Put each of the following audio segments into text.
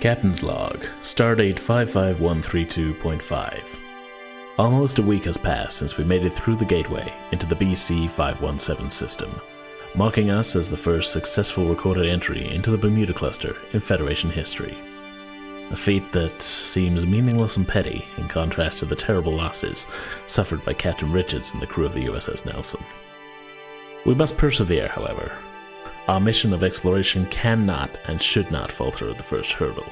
Captain's Log, Stardate 55132.5. Almost a week has passed since we made it through the gateway into the BC 517 system, marking us as the first successful recorded entry into the Bermuda Cluster in Federation history. A feat that seems meaningless and petty in contrast to the terrible losses suffered by Captain Richards and the crew of the USS Nelson. We must persevere, however. Our mission of exploration cannot and should not falter at the first hurdle.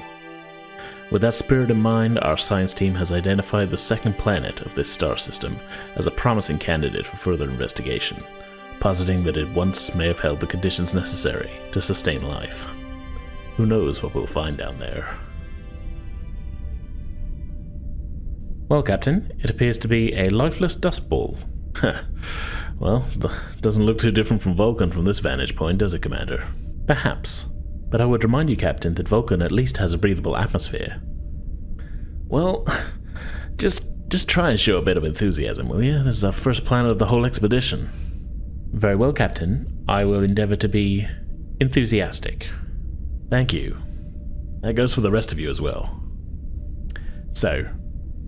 With that spirit in mind, our science team has identified the second planet of this star system as a promising candidate for further investigation, positing that it once may have held the conditions necessary to sustain life. Who knows what we'll find down there? Well, Captain, it appears to be a lifeless dust ball. Well, doesn't look too different from Vulcan from this vantage point, does it, Commander? Perhaps. But I would remind you, Captain, that Vulcan at least has a breathable atmosphere. Well, just try and show a bit of enthusiasm, will you? This is our first planet of the whole expedition. Very well, Captain. I will endeavor to be enthusiastic. Thank you. That goes for the rest of you as well. So,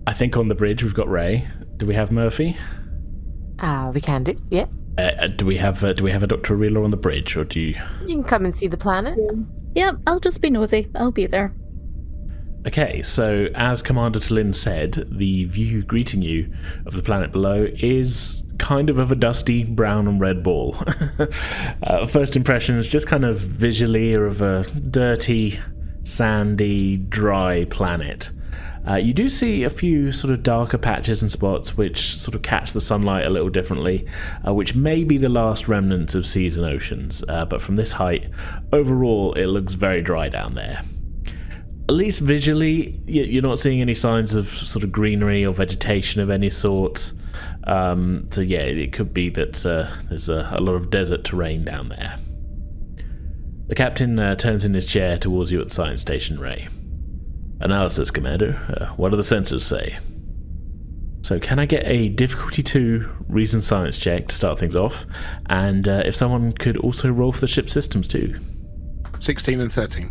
I think on the bridge we've got Ray. Do we have Murphy? We can do, yeah. Do we have a Dr. Ireela on the bridge, or do you... You can come and see the planet. Yeah, I'll just be nosy. I'll be there. Okay, so as Commander T'Lyn said, the view greeting you of the planet below is kind of a dusty brown and red ball. First impressions, just kind of visually, are of a dirty, sandy, dry planet. You do see a few sort of darker patches and spots which sort of catch the sunlight a little differently, which may be the last remnants of seas and oceans, but from this height, overall it looks very dry down there. At least visually, you're not seeing any signs of sort of greenery or vegetation of any sort, so yeah, it could be that there's a lot of desert terrain down there. The captain turns in his chair towards you at the science station, Ray. Analysis, Commander. What do the sensors say? So can I get a difficulty 2 reason science check to start things off? And if someone could also roll for the ship systems too. 16 and 13.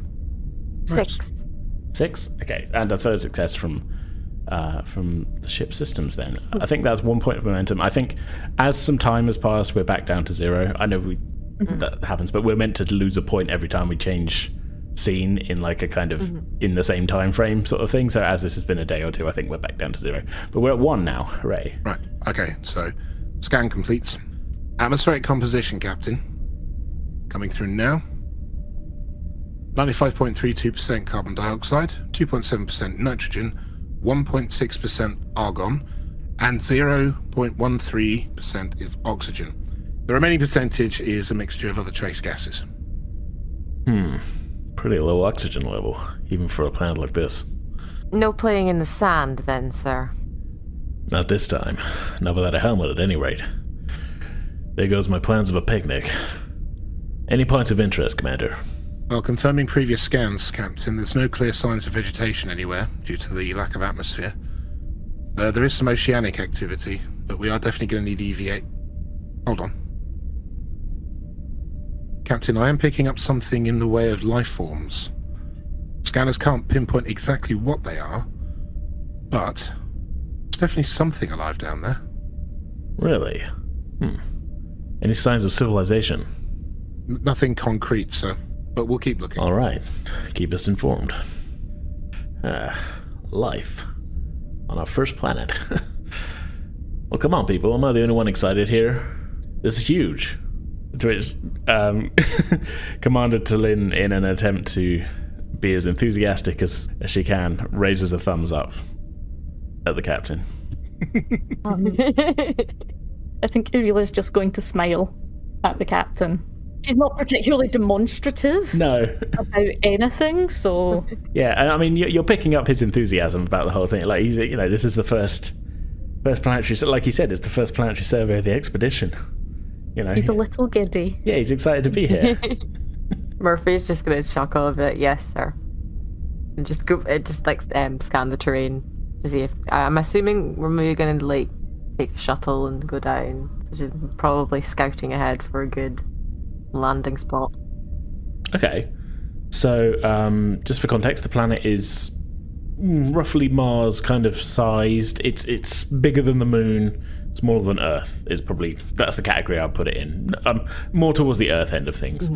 6. 6? Okay, and a third success from the ship systems then. I think that's 1 point of momentum. I think as some time has passed, we're back down to 0. I know that happens, but we're meant to lose a point every time we change scene in like a kind of in the same time frame sort of thing. So as this has been a day or two, I think we're back down to 0. But we're at 1 now. Hooray. Right. Okay, so scan completes. Atmospheric composition, Captain. Coming through now. 95.32% carbon dioxide, 2.7% nitrogen, 1.6% argon, and 0.13% of oxygen. The remaining percentage is a mixture of other trace gases. Pretty low oxygen level, even for a planet like this. No playing in the sand then, sir. Not this time. Not without a helmet at any rate. There goes my plans of a picnic. Any points of interest, Commander? Well, confirming previous scans, Captain, there's no clear signs of vegetation anywhere due to the lack of atmosphere. There is some oceanic activity, but we are definitely going to need EVA. Hold on. Captain, I am picking up something in the way of life forms. Scanners can't pinpoint exactly what they are, but there's definitely something alive down there. Really? Any signs of civilization? Nothing concrete, sir, but we'll keep looking. All right. Keep us informed. Life. On our first planet. Well, come on, people. I'm not the only one excited here. This is huge. To which Commander T'Lyn, in an attempt to be as enthusiastic as she can, raises a thumbs up at the captain. I think Ireela's just going to smile at the captain. She's not particularly demonstrative about anything, so... Yeah, I mean, you're picking up his enthusiasm about the whole thing. Like, he's, this is the first planetary... Like he said, it's the first planetary survey of the expedition. He's a little giddy. Yeah, he's excited to be here. Murphy's just going to chuckle a bit. Yes, sir. And just scan the terrain to see if... I'm assuming we're maybe going to, take a shuttle and go down. So she's probably scouting ahead for a good landing spot. Okay. So, just for context, the planet is roughly Mars kind of sized. It's bigger than the Moon, smaller than Earth. That's the category I'd put it in. More towards the Earth end of things.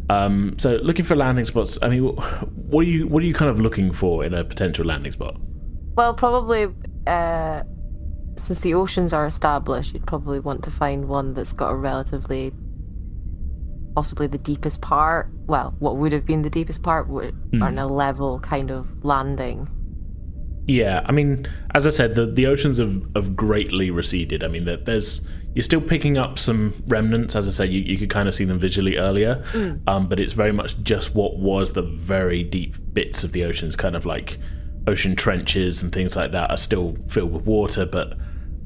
So, looking for landing spots. I mean, what are you kind of looking for in a potential landing spot? Well, probably since the oceans are established, you'd probably want to find one that's got a relatively, possibly the deepest part. Well, what would have been the deepest part on a level kind of landing. Yeah, I mean, as I said, the oceans have greatly receded. I mean, you're still picking up some remnants. As I said, you could kind of see them visually earlier, but it's very much just what was the very deep bits of the oceans, kind of like ocean trenches and things like that, are still filled with water. But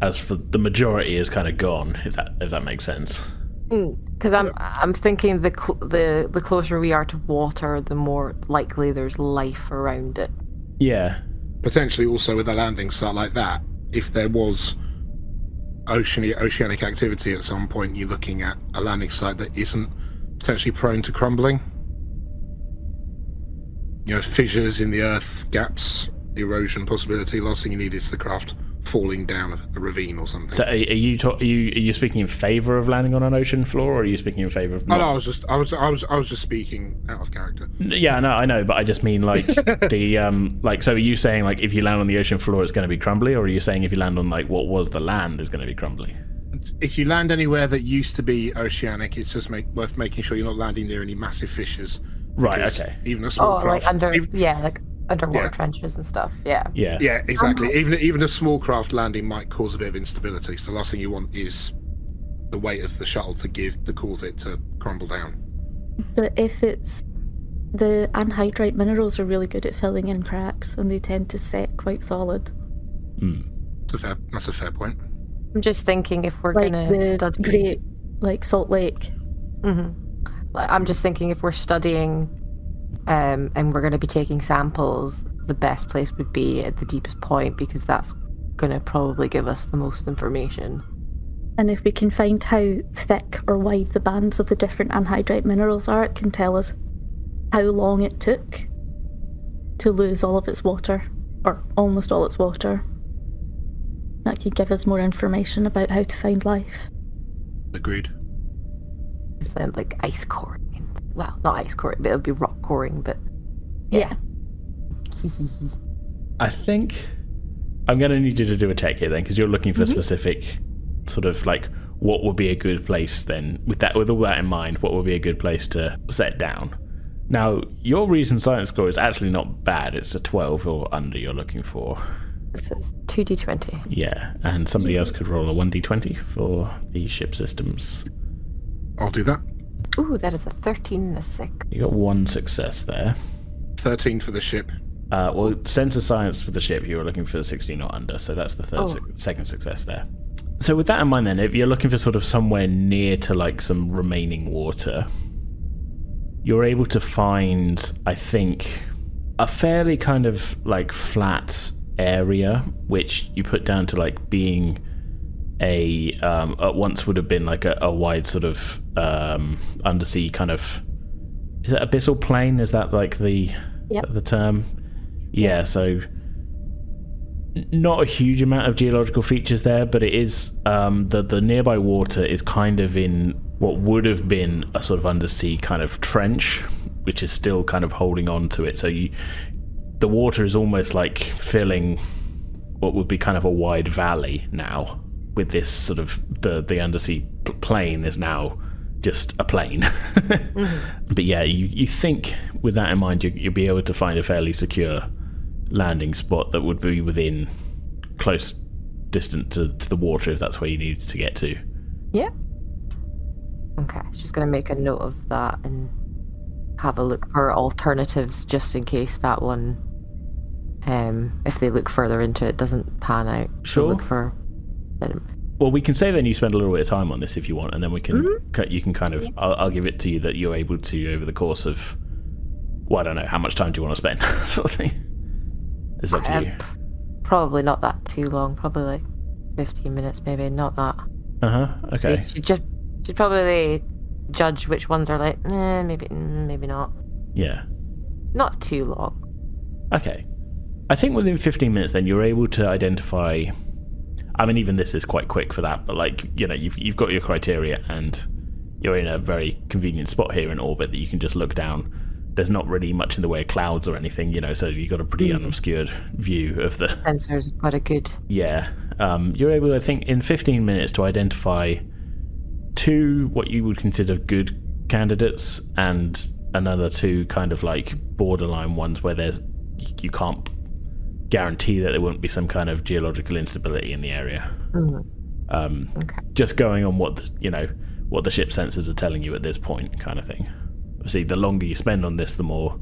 as for the majority, is kind of gone. If that makes sense. Because I'm thinking the closer we are to water, the more likely there's life around it. Yeah. Potentially also with a landing site like that, if there was oceanic activity at some point, you're looking at a landing site that isn't potentially prone to crumbling. Fissures in the earth, gaps, erosion possibility. Last thing you need is the craft falling down a ravine or something. So are you speaking in favour of landing on an ocean floor, or are you speaking in favour of not? No, I was just speaking out of character. Yeah, no, I know, but I just mean like so are you saying like if you land on the ocean floor it's going to be crumbly, or are you saying if you land on like what was the land is going to be crumbly? If you land anywhere that used to be oceanic, it's just worth making sure you're not landing near any massive fissures. Right, okay. Even a small craft, like underwater trenches and stuff. Yeah, exactly. Even a small craft landing might cause a bit of instability, so the last thing you want is the weight of the shuttle to cause it to crumble down. But if it's the anhydrite minerals are really good at filling in cracks, and they tend to set quite solid. That's a fair point. I'm just thinking if we're like gonna study great, like Salt Lake. I'm just thinking if we're studying and we're going to be taking samples, the best place would be at the deepest point, because that's going to probably give us the most information. And if we can find how thick or wide the bands of the different anhydrite minerals are, it can tell us how long it took to lose all of its water, or almost all its water. That could give us more information about how to find life. Agreed. It's like ice coring. Well, not ice coring, but it'll be rock coring, but yeah. I think I'm going to need you to do a check here then, because you're looking for specific sort of like what would be a good place then, with all that in mind, what would be a good place to set down. Now, your reason science score is actually not bad. It's a 12 or under you're looking for. It's a 2d20. Yeah, and somebody else could roll a 1d20 for the ship systems. I'll do that. Ooh, that is a 13 and a 6. You got one success there. 13 for the ship. Well, sensor science for the ship, you were looking for 16 or under, so that's the second success there. So with that in mind then, if you're looking for sort of somewhere near to like some remaining water, you're able to find, I think, a fairly kind of like flat area, which you put down to like being at once would have been like a wide sort of undersea kind of, is it abyssal plain? Is that like the term? Yeah, yes. So not a huge amount of geological features there, but it is the nearby water is kind of in what would have been a sort of undersea kind of trench, which is still kind of holding on to it. So the water is almost like filling what would be kind of a wide valley now, with this sort of the undersea plain is now just a plain. But yeah, you think with that in mind you'll be able to find a fairly secure landing spot that would be within close distance to the water, if that's where you need to get to. Yeah. Okay, just going to make a note of that and have a look for alternatives just in case that one, if they look further into it, doesn't pan out. Sure. Look for Well, we can say then you spend a little bit of time on this if you want, and then we can you can kind of I'll give it to you that you're able to over the course of, well, I don't know, how much time do you want to spend sort of thing. It's up to you. Probably not that too long. Probably like 15 minutes, maybe. Not that. Okay. Should probably judge which ones are like, maybe not. Yeah. not too long. Okay. I think within 15 minutes then you're able to identify... I mean, even this is quite quick for that, but like, you know, you've got your criteria and you're in a very convenient spot here in orbit that you can just look down. There's not really much in the way of clouds or anything, you know, so you've got a pretty unobscured view of the... Sensors have got a good... Yeah. You're able, I think, in 15 minutes to identify 2 what you would consider good candidates and another 2 kind of like borderline ones where you can't guarantee that there wouldn't be some kind of geological instability in the area. Okay. Just going on what the ship sensors are telling you at this point, kind of thing. Obviously, the longer you spend on this, the more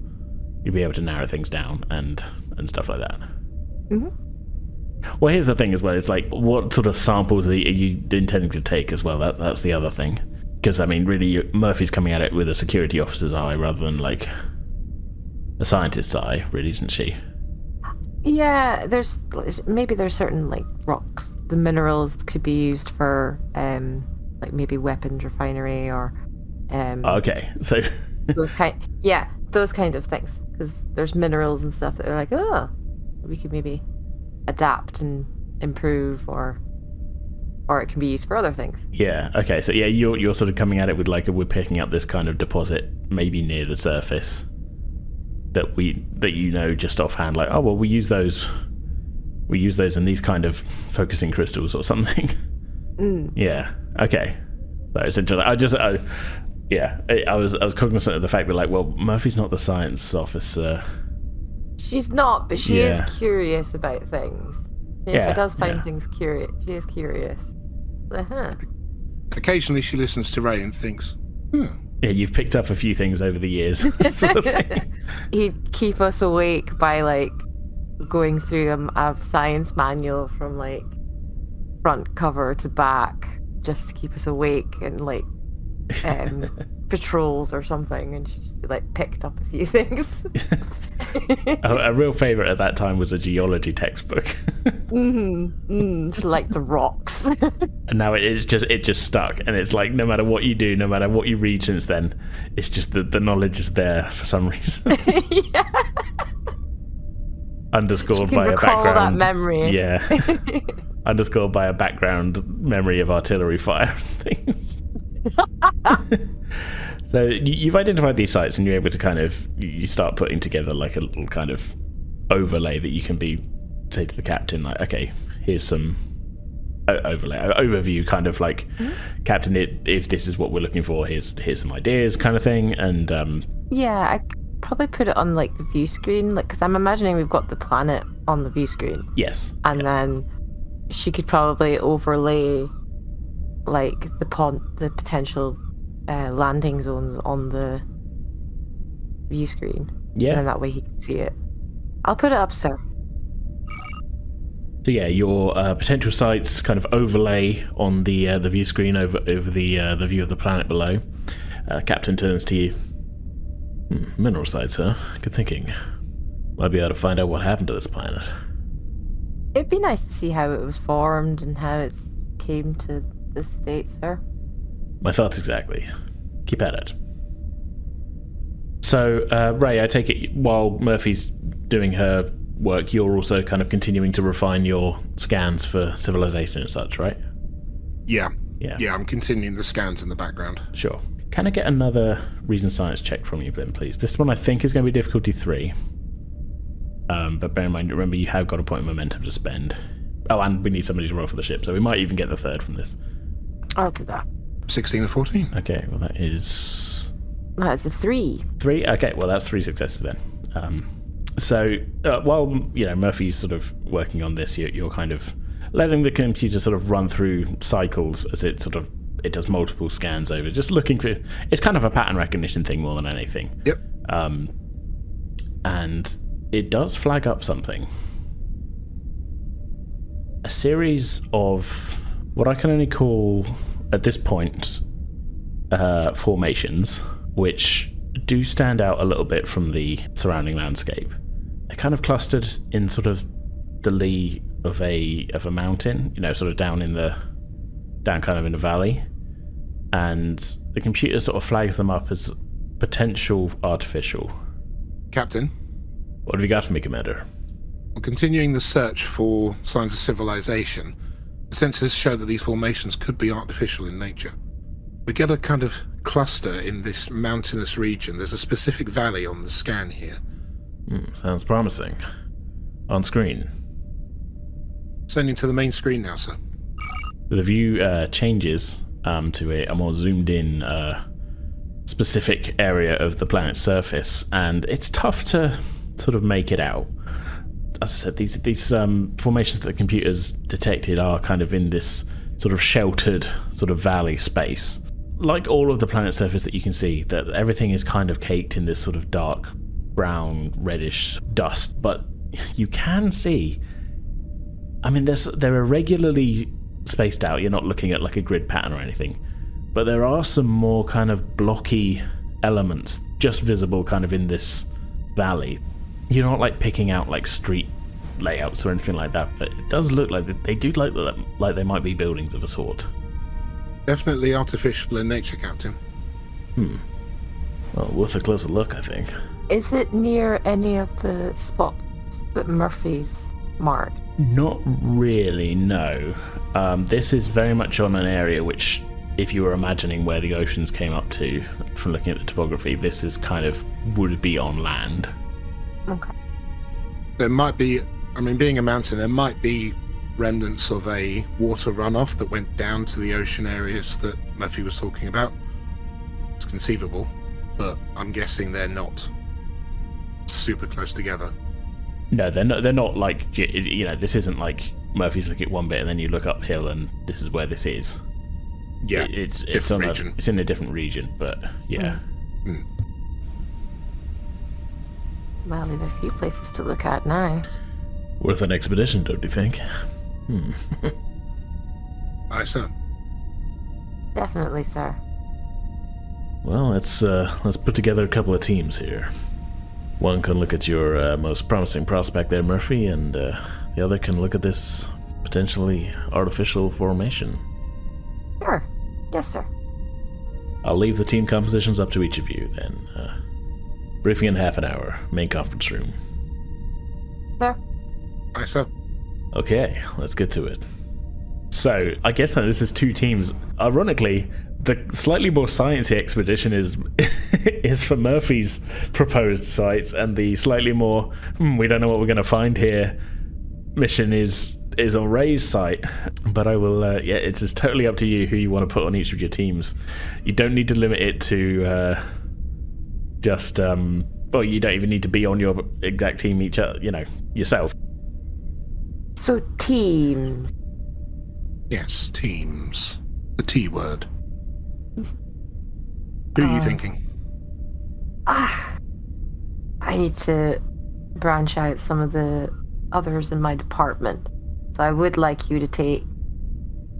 you'll be able to narrow things down and stuff like that. Well, here's the thing as well. It's like, what sort of samples are you intending to take as well? That's the other thing. Because, I mean, really, Murphy's coming at it with a security officer's eye rather than, like, a scientist's eye, really, isn't she? Yeah, there's certain, like, rocks. The minerals could be used for, like, maybe weapons refinery or... okay, so... those kind of things. Because there's minerals and stuff that are like, oh, we could maybe adapt and improve, or it can be used for other things. Yeah, okay, so yeah, you're sort of coming at it with like, we're picking up this kind of deposit maybe near the surface that you know just offhand, like, oh well, we use those in these kind of focusing crystals or something. Yeah, okay, so it's interesting. I was cognizant of the fact that, like, well, Murphy's not the science officer. She's not, but she is curious about things. She does find things curious. She is curious. Occasionally she listens to Ray and thinks, Yeah, you've picked up a few things over the years. Sort of thing. He'd keep us awake by, like, going through a science manual from, like, front cover to back, just to keep us awake, and, like, patrols or something, and she just be like, picked up a few things. A real favourite at that time was a geology textbook. Like the rocks. And now it just stuck, and it's like, no matter what you do, no matter what you read since then, it's just the knowledge is there for some reason. Yeah. Underscored by a That background memory. Yeah. Underscored by a background memory of artillery fire and things. So you've identified these sites, and you're able to kind of, you start putting together like a little kind of overlay that you can say to the captain, like, okay, here's some overview, kind of like, Captain, if this is what we're looking for, here's some ideas, kind of thing. And yeah, I could probably put it on, like, the view screen, like, because I'm imagining we've got the planet on the view screen. Yes. And then she could probably overlay, like, the potential landing zones on the view screen. Yeah. And then that way he can see it. I'll put it up, sir. So yeah, your potential sites kind of overlay on the view screen over the view of the planet below. Captain turns to you. Mineral sites, huh? Good thinking. Might be able to find out what happened to this planet. It'd be nice to see how it was formed and how it came to this state, sir. My thoughts exactly. Keep at it. So, Ray, I take it while Murphy's doing her work, you're also kind of continuing to refine your scans for civilization and such, right? Yeah, Yeah. I'm continuing the scans in the background. Sure. Can I get another reason science check from you, Ben, please? This one I think is going to be difficulty 3. But bear in mind, remember, you have got a point of momentum to spend. Oh, and we need somebody to roll for the ship, so we might even get the 3rd from this. I'll do that. 16 and 14. Okay, well that is... That's a 3. 3? Okay, well that's 3 successes then. So while Murphy's sort of working on this, you're kind of letting the computer sort of run through cycles as it does multiple scans over, just looking for... It's kind of a pattern recognition thing more than anything. Yep. And it does flag up something. A series of what I can only call, at this point, formations, which do stand out a little bit from the surrounding landscape. They're kind of clustered in sort of the lee of a mountain, sort of down kind of in a valley, and the computer sort of flags them up as potential artificial. Captain, What have you got for me, Commander? we're continuing the search for signs of civilization. The sensors show that these formations could be artificial in nature. We get a kind of cluster in this mountainous region. There's a specific valley on the scan here. Sounds promising. On screen. Sending to the main screen now, sir. The view changes to a more zoomed-in specific area of the planet's surface, and it's tough to sort of make it out. As I said, these formations that the computers detected are kind of in this sort of sheltered sort of valley space. Like all of the planet's surface that you can see, that everything is kind of caked in this sort of dark brown, reddish dust, but you can see, I mean, they're irregularly spaced out. You're not looking at like a grid pattern or anything, but there are some more kind of blocky elements just visible kind of in this valley. You're not like picking out like street layouts or anything like that, but it does look like they do like they might be buildings of a sort. Definitely artificial in nature, Captain. Well, worth a closer look, I think. Is it near any of the spots that Murphy's marked? Not really, no. This is very much on an area which, if you were imagining where the oceans came up to from looking at the topography, this is kind of would be on land. Okay. There might be, I mean, being a mountain, there might be remnants of a water runoff that went down to the ocean areas that Murphy was talking about. It's conceivable, but I'm guessing they're not super close together. No, they're not like, you know, this isn't like Murphy's look at one bit and then you look uphill and this is where this is. Yeah, it's region. It's in a different region, but yeah. Well, we have a few places to look at now. Worth an expedition, don't you think? Aye, sir. Definitely, sir. Well, let's put together a couple of teams here. One can look at your most promising prospect there, Murphy, and the other can look at this potentially artificial formation. Sure. Yes, sir. I'll leave the team compositions up to each of you, then. Briefing in half an hour. Main conference room. Sir? Aye, sir. Okay, let's get to it. So, I guess that this is two teams. Ironically, the slightly more sciencey expedition is for Murphy's proposed sites, and the slightly more we don't know what we're going to find here mission is on Rai's site. But I will it's just totally up to you who you want to put on each of your teams. You don't need to limit it to just well, you don't even need to be on your exact team yourself. So, teams. Yes, teams. The T word. Who are you thinking? I need to branch out some of the others in my department. So I would like you to take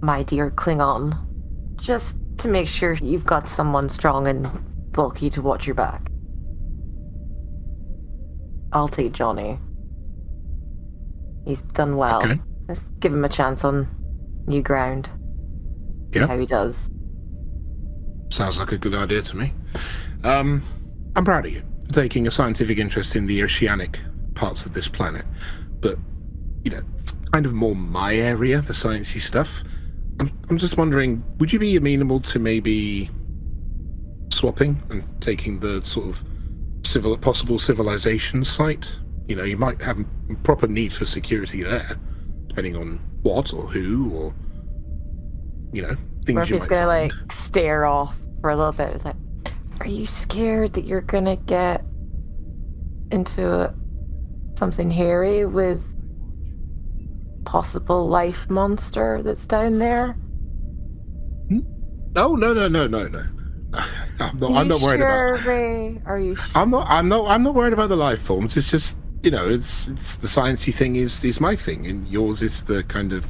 my dear Klingon, just to make sure you've got someone strong and bulky to watch your back. I'll take Johnny. He's done well. Okay. Let's give him a chance on new ground. See Yep. how he does. Sounds like a good idea to me. I'm proud of you for taking a scientific interest in the oceanic parts of this planet. But, it's kind of more my area, the sciencey stuff. I'm just wondering, would you be amenable to maybe swapping and taking the sort of possible civilization site? You might have a proper need for security there, depending on what or who or, things you Murphy's might gonna find. stare off for a little bit. It's like, are you scared that you're gonna get into something hairy with possible life monster that's down there? Oh, no. I'm not worried about. Ray? Are you sure? I'm not worried about the life forms. It's just, it's the sciencey thing is my thing, and yours is the kind of,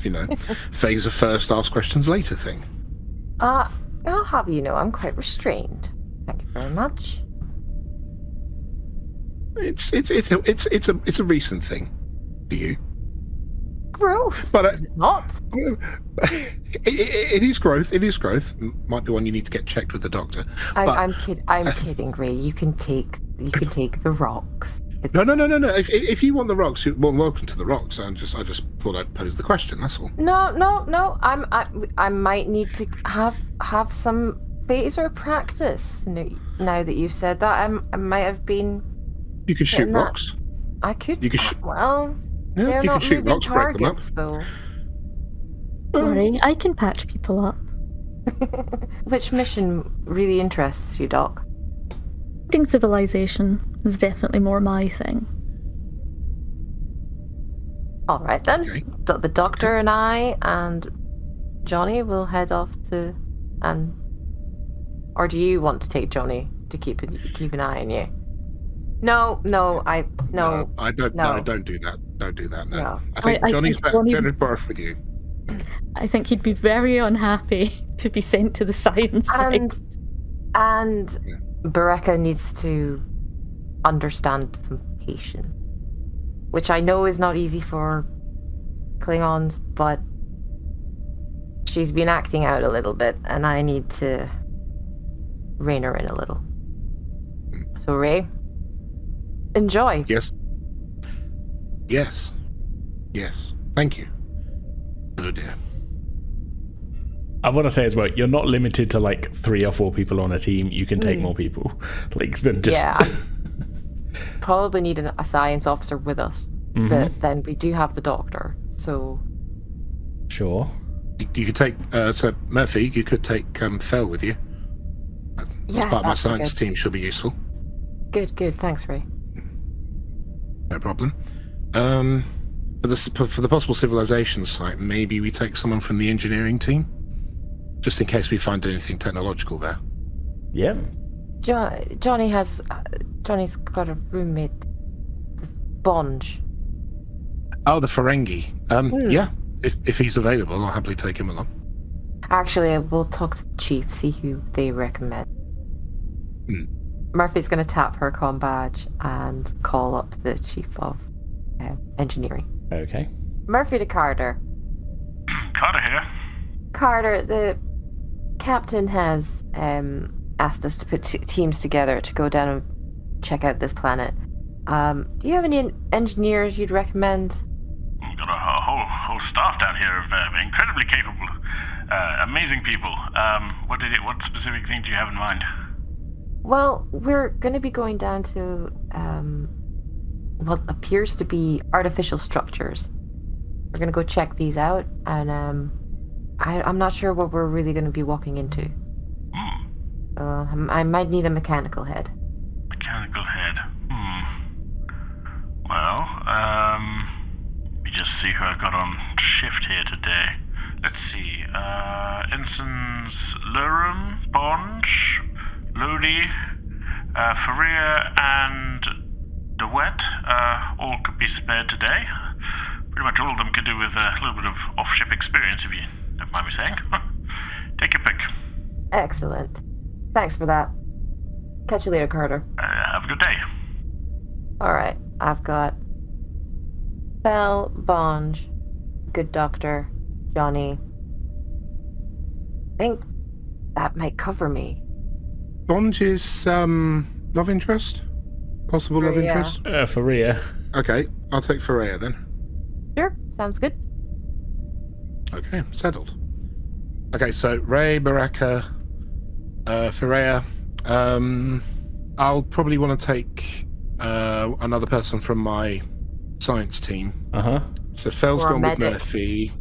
phase of first, ask questions later thing. I'll have you know I'm quite restrained. Thank you very much. It's a recent thing for you. Growth. But Is it not? it is growth. It is growth. Might be one you need to get checked with the doctor. I'm kidding, Ray. You can take the rocks. No. If you want the rocks, you're more than welcome to the rocks. I just thought I'd pose the question. That's all. No. I might need to have some phaser practice. Now that you've said that, I might have been. You could shoot rocks. I could. You could well, yeah, they're you not could shoot moving rocks, break them up. targets, though. Sorry, I can patch people up. Which mission really interests you, Doc? Finding civilization is definitely more my thing. All right then. Okay. The Doctor and I and Johnny will head off to, or do you want to take Johnny to keep an eye on you? No, I don't. No, don't do that. Don't do that. No. I think I Johnny's think Johnny- better birth with you. I think he'd be very unhappy to be sent to the science site. And Yeah. Bereka needs to understand some patience, which I know is not easy for Klingons, but she's been acting out a little bit, and I need to rein her in a little. So, Ray, enjoy. Yes. Thank you. Oh dear. I want to say as well, you're not limited to like 3 or 4 people on a team. You can take more people, than just. Yeah, I probably need a science officer with us, but then we do have the Doctor, so. Sure. You could take so Murphy. You could take Fel with you. As Yeah, part of my that'd be science good. team, she'll be useful. Good. Thanks, Ray. No problem. For the possible civilization site, maybe we take someone from the engineering team, just in case we find anything technological there. Yeah. Johnny's got a roommate, Bonge. Oh, the Ferengi. Yeah. If he's available, I'll happily take him along. Actually, we'll talk to the chief, see who they recommend. Murphy's going to tap her comm badge and call up the chief of engineering. Okay. Murphy to Carter. Carter here. Carter, the captain has asked us to put 2 teams together to go down and check out this planet. Do you have any engineers you'd recommend? We've got a whole staff down here of incredibly capable, amazing people. What specific thing do you have in mind? Well, we're going to be going down to what appears to be artificial structures. We're going to go check these out, and I'm not sure what we're really going to be walking into. I might need a mechanical head. Mechanical head. Well, let me just see who I got on shift here today. Let's see. Ensigns Lurum, Bonge, Lodi, Pherea, and DeWet all could be spared today. Pretty much all of them could do with a little bit of off-ship experience, if you don't mind me saying. Take your pick. Excellent. Thanks for that. Catch you later, Carter. Have a good day. Alright, I've got Bell, Bonge, Good Doctor, Johnny. I think that might cover me. Bonge is love interest? Possible love Pherea. interest? Pherea. Okay, I'll take Pherea then. Sure, sounds good. Okay, settled. Okay, so Ray, Bereka, Pherea. I'll probably want to take another person from my science team. Uh-huh. So Fel's Or a gone with medic. Murphy.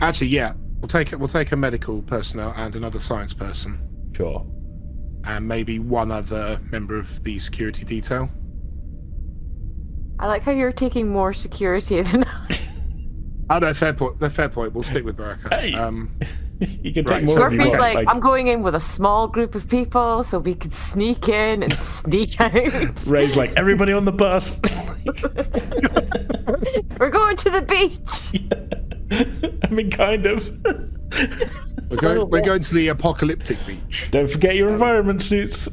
Actually, yeah, we'll take a medical personnel and another science person, Sure. and maybe one other member of the security detail. I like how you're taking more security than I. Oh no, fair point. We'll stick with Bereka. Hey. You can Right, take more so if you Murphy's want. like, I'm going in with a small group of people so we could sneak in and sneak out. Ray's like, everybody on the bus. We're going to the beach. I mean, kind of. We're going to the apocalyptic beach. Don't forget your environment suits.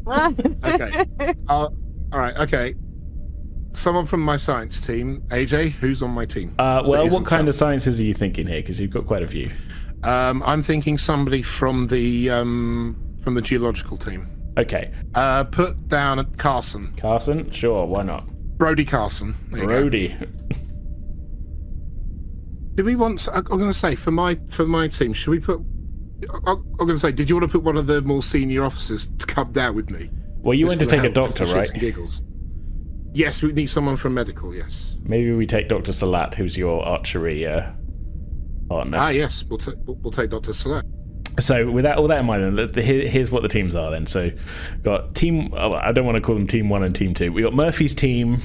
Okay. All right. Okay. Someone from my science team, AJ, who's on my team? Well, That what isn't kind Fel. of sciences are you thinking here? Because you've got quite a few. I'm thinking somebody from the geological team. Okay. Put down Carson. Carson? Sure, why not? Brody Carson. There you go. Brody. Do we want? I'm going to say for my team, should we put? I'm going to say, did you want to put one of the more senior officers to come down with me? Well, you went to take a help, doctor, for shits right? and giggles. Yes, we need someone from medical. Yes. Maybe we take Dr. Salat, who's your archery partner. Ah, yes, we'll take Dr. Salat. So with all that in mind, then, here's what the teams are then. So got team, I don't want to call them team 1 and team 2. We got Murphy's team,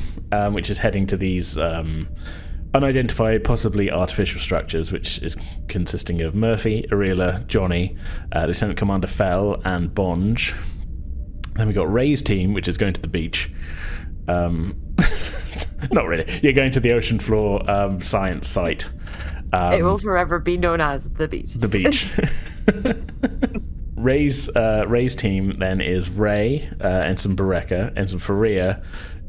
which is heading to these unidentified, possibly artificial structures, which is consisting of Murphy, Ireela, Johnny, Lieutenant Commander Fell, and Bonge. Then we got Ray's team, which is going to the beach. Not really. You're going to the ocean floor science site. It will forever be known as the beach. The beach. Ray's team then is Ray, Ensign Bareka, Ensign Pherea,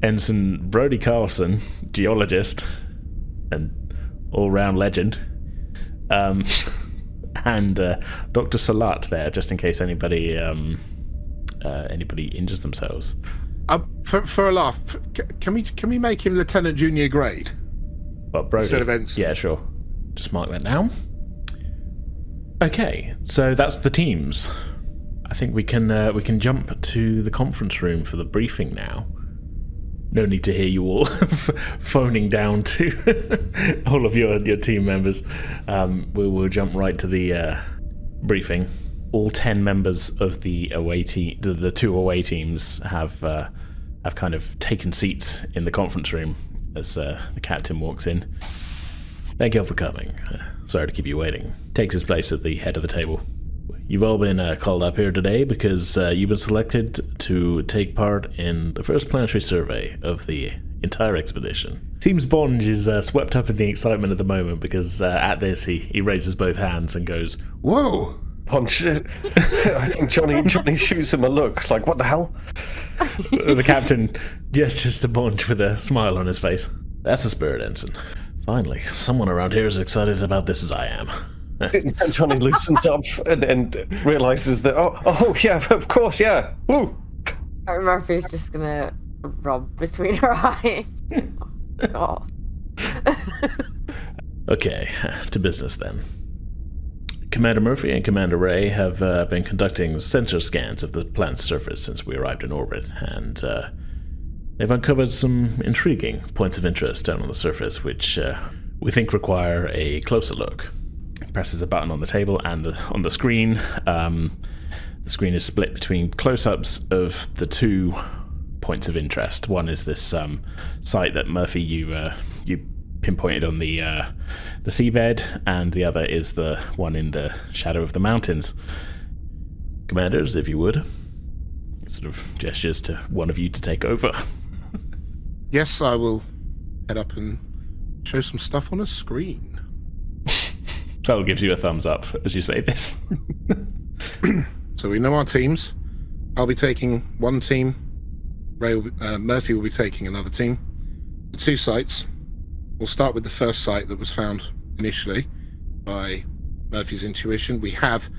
Ensign Brody Carlson, geologist and all-round legend, and Dr. Salat there, just in case anybody injures themselves. For a laugh, can we make him Lieutenant Junior grade? Well, Brody. Instead of Ensign. Yeah, sure. Just mark that down. Okay, so that's the teams. I think we can jump to the conference room for the briefing now. No need to hear you all phoning down to all of your team members. We'll jump right to the briefing. All 10 members of the away team, the 2 away teams, have kind of taken seats in the conference room as the captain walks in. Thank you all for coming. Sorry to keep you waiting. Takes his place at the head of the table. You've all been called up here today because you've been selected to take part in the first planetary survey of the entire expedition. Seems Bonge is swept up in the excitement at the moment because at this he raises both hands and goes, "Whoa!" Bonge, I think Johnny shoots him a look like, what the hell? The captain gestures to Bonge with a smile on his face. That's the spirit, Ensign. Finally, someone around here is excited about this as I am. And Johnny loosens up and realizes that, oh yeah, of course, yeah. Woo! Murphy's just gonna rub between her eyes. Oh, God. Okay, to business then. Commander Murphy and Commander Rai have been conducting sensor scans of the planet's surface since we arrived in orbit, and they've uncovered some intriguing points of interest down on the surface, which we think require a closer look. He presses a button on the table, and on the screen, the screen is split between close-ups of the 2 points of interest. One is this site that Murphy you pinpointed on the seabed, and the other is the one in the shadow of the mountains. Commanders, if you would. He sort of gestures to one of you to take over. Yes, I will head up and show some stuff on a screen. Fel gives you a thumbs up as you say this. So we know our teams. I'll be taking one team. Murphy will be taking another team. The 2 sites. We'll start with the first site that was found initially by Murphy's intuition. We have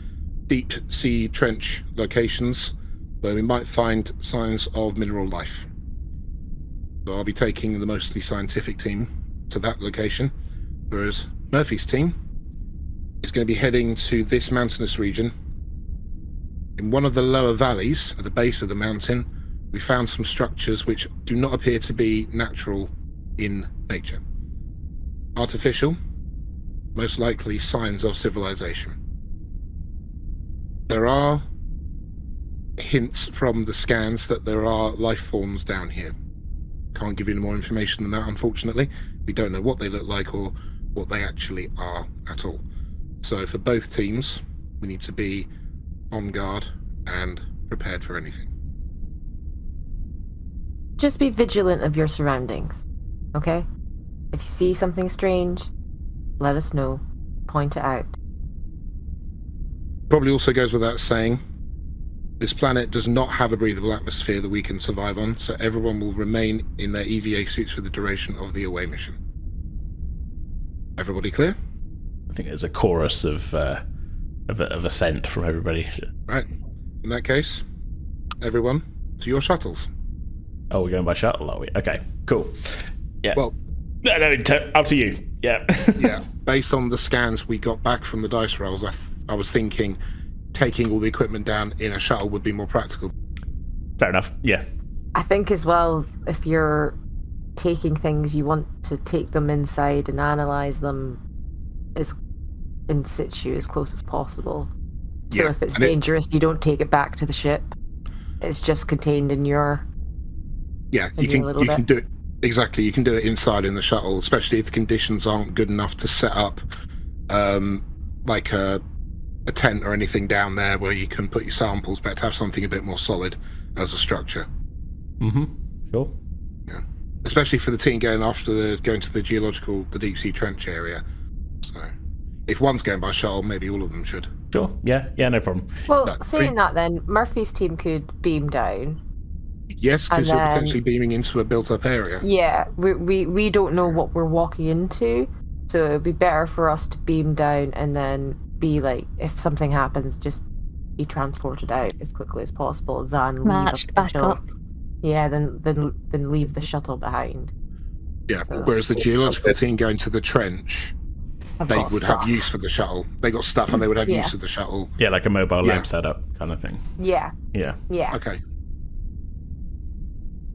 deep sea trench locations where we might find signs of mineral life. So I'll be taking the mostly scientific team to that location, whereas Murphy's team is going to be heading to this mountainous region. In one of the lower valleys at the base of the mountain, we found some structures which do not appear to be natural in nature. Artificial, most likely signs of civilization. There are hints from the scans that there are life forms down here. Can't give you any more information than that, unfortunately. We don't know what they look like or what they actually are at all. So for both teams, we need to be on guard and prepared for anything. Just be vigilant of your surroundings, okay? If you see something strange, let us know. Point it out. Probably also goes without saying, this planet does not have a breathable atmosphere that we can survive on, so everyone will remain in their EVA suits for the duration of the away mission. Everybody clear? I think there's a chorus of assent from everybody. Right. In that case, everyone, to your shuttles. Oh, we're going by shuttle, are we? Okay, cool. Yeah. Well, no, up to you. Yeah. yeah. Based on the scans we got back from the dice rolls, I was thinking taking all the equipment down in a shuttle would be more practical. Fair enough. Yeah. I think as well, if you're taking things, you want to take them inside and analyze them as in situ as close as possible. So Yeah, if it's and dangerous, you don't take it back to the ship. It's just contained in your... Yeah, in your little you can bit. do it exactly. You can do it inside in the shuttle, especially if the conditions aren't good enough to set up like a tent or anything down there where you can put your samples. Better to have something a bit more solid as a structure. Sure. Yeah, especially for the team going to the deep sea trench area. So, if one's going by shuttle, maybe all of them should. Sure. Yeah, no problem. Well, No, saying that then, Murphy's team could beam down. Yes, because And you're then- potentially beaming into a built-up area. Yeah, we don't know what we're walking into, so it'd be better for us to beam down and then be like, if something happens, just be transported out as quickly as possible than leave a Matched back potential... up. Yeah, then leave the shuttle behind. Yeah. So- Whereas the geological team going to the trench, I've they got would stuff. have use for the shuttle. They got stuff and they would have Yeah. use of the shuttle. Yeah, like a mobile Yeah. lab setup kind of thing. Yeah, Yeah. yeah. Okay.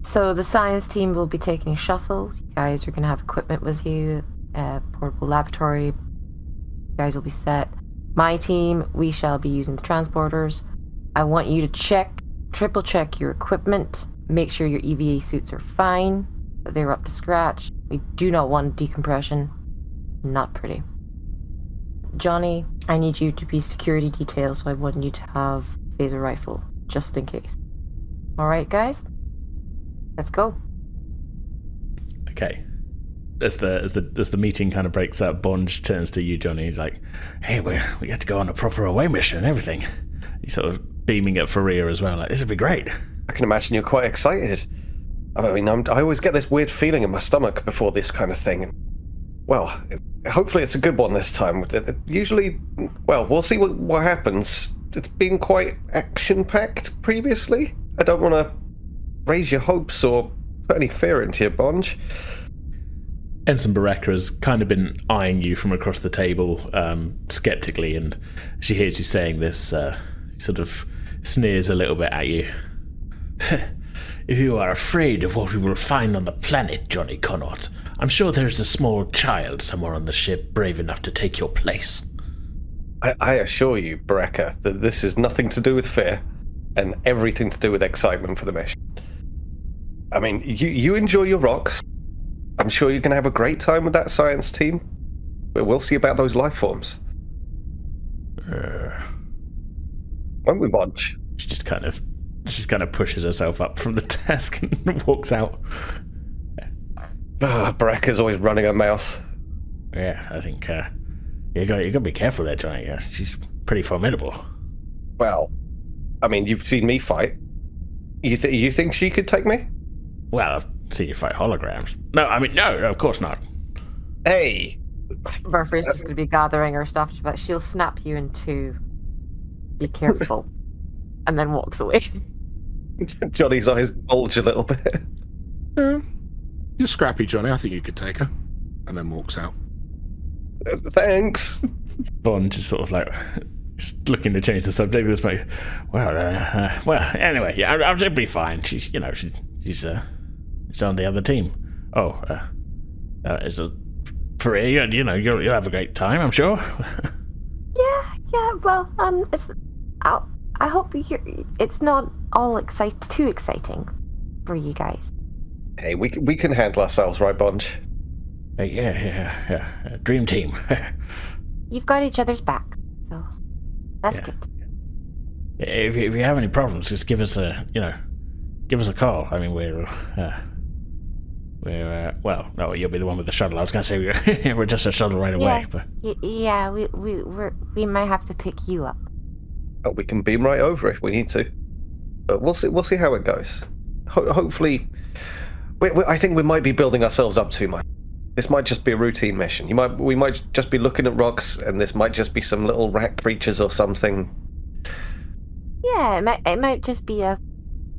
So the science team will be taking a shuttle. You guys are going to have equipment with you, portable laboratory. You guys will be set. My team, we shall be using the transporters. I want you to triple check your equipment. Make sure your EVA suits are fine, that they're up to scratch. We do not want decompression. Not pretty. Johnny, I need you to be security detail, so I want you to have phaser rifle, just in case. Alright, guys? Let's go. Okay. As the meeting kind of breaks up, Bond turns to you, Johnny. He's like, "Hey, we get to go on a proper away mission and everything." He's sort of beaming at Pherea as well. Like, this would be great. I can imagine you're quite excited. I mean, I always get this weird feeling in my stomach before this kind of thing. Well, hopefully it's a good one this time. Usually, well, we'll see what happens. It's been quite action-packed previously. I don't want to raise your hopes or put any fear into your Bonge. Ensign Bareka has kind of been eyeing you from across the table, skeptically, and she hears you saying this, sort of sneers a little bit at you. "If you are afraid of what we will find on the planet, Johnny Conought, I'm sure there is a small child somewhere on the ship brave enough to take your place." I assure you, Bareka, that this is nothing to do with fear and everything to do with excitement for the mission. I mean, you enjoy your rocks. I'm sure you're going to have a great time with that science team. But we'll see about those life forms. Won't we, Bonge? She just kind of pushes herself up from the desk and walks out. Bareka's always running her mouth. Yeah, I think you got to be careful there, Johnny. She's pretty formidable. Well, I mean, you've seen me fight. You think she could take me? Well, I've seen you fight holograms. No, I mean, no, of course not. Hey! Murphy's just going to be gathering her stuff, but she'll snap you in two. Be careful. And then walks away. Johnny's eyes bulge a little bit. You're scrappy, Johnny. I think you could take her. And then walks out. Thanks. Bond just sort of like just looking to change the subject at this point. Well, anyway, yeah, I'll be fine. She's on the other team. Oh, is it Pherea? You'll have a great time, I'm sure. Yeah, well, I hope it's not all too exciting for you guys. Hey, we can handle ourselves, right, Bonge? Yeah. Dream team. You've got each other's back, so that's Yeah. good. If you have any problems, just give us a call. I mean, we're well, no, you'll be the one with the shuttle. I was going to say we're just a shuttle right away, but Yeah, we might have to pick you up. Oh, we can beam right over if we need to. But we'll see how it goes. Hopefully, I think we might be building ourselves up too much. This might just be a routine mission. We might just be looking at rocks, and this might just be some little rat creatures or something. Yeah, it might just be a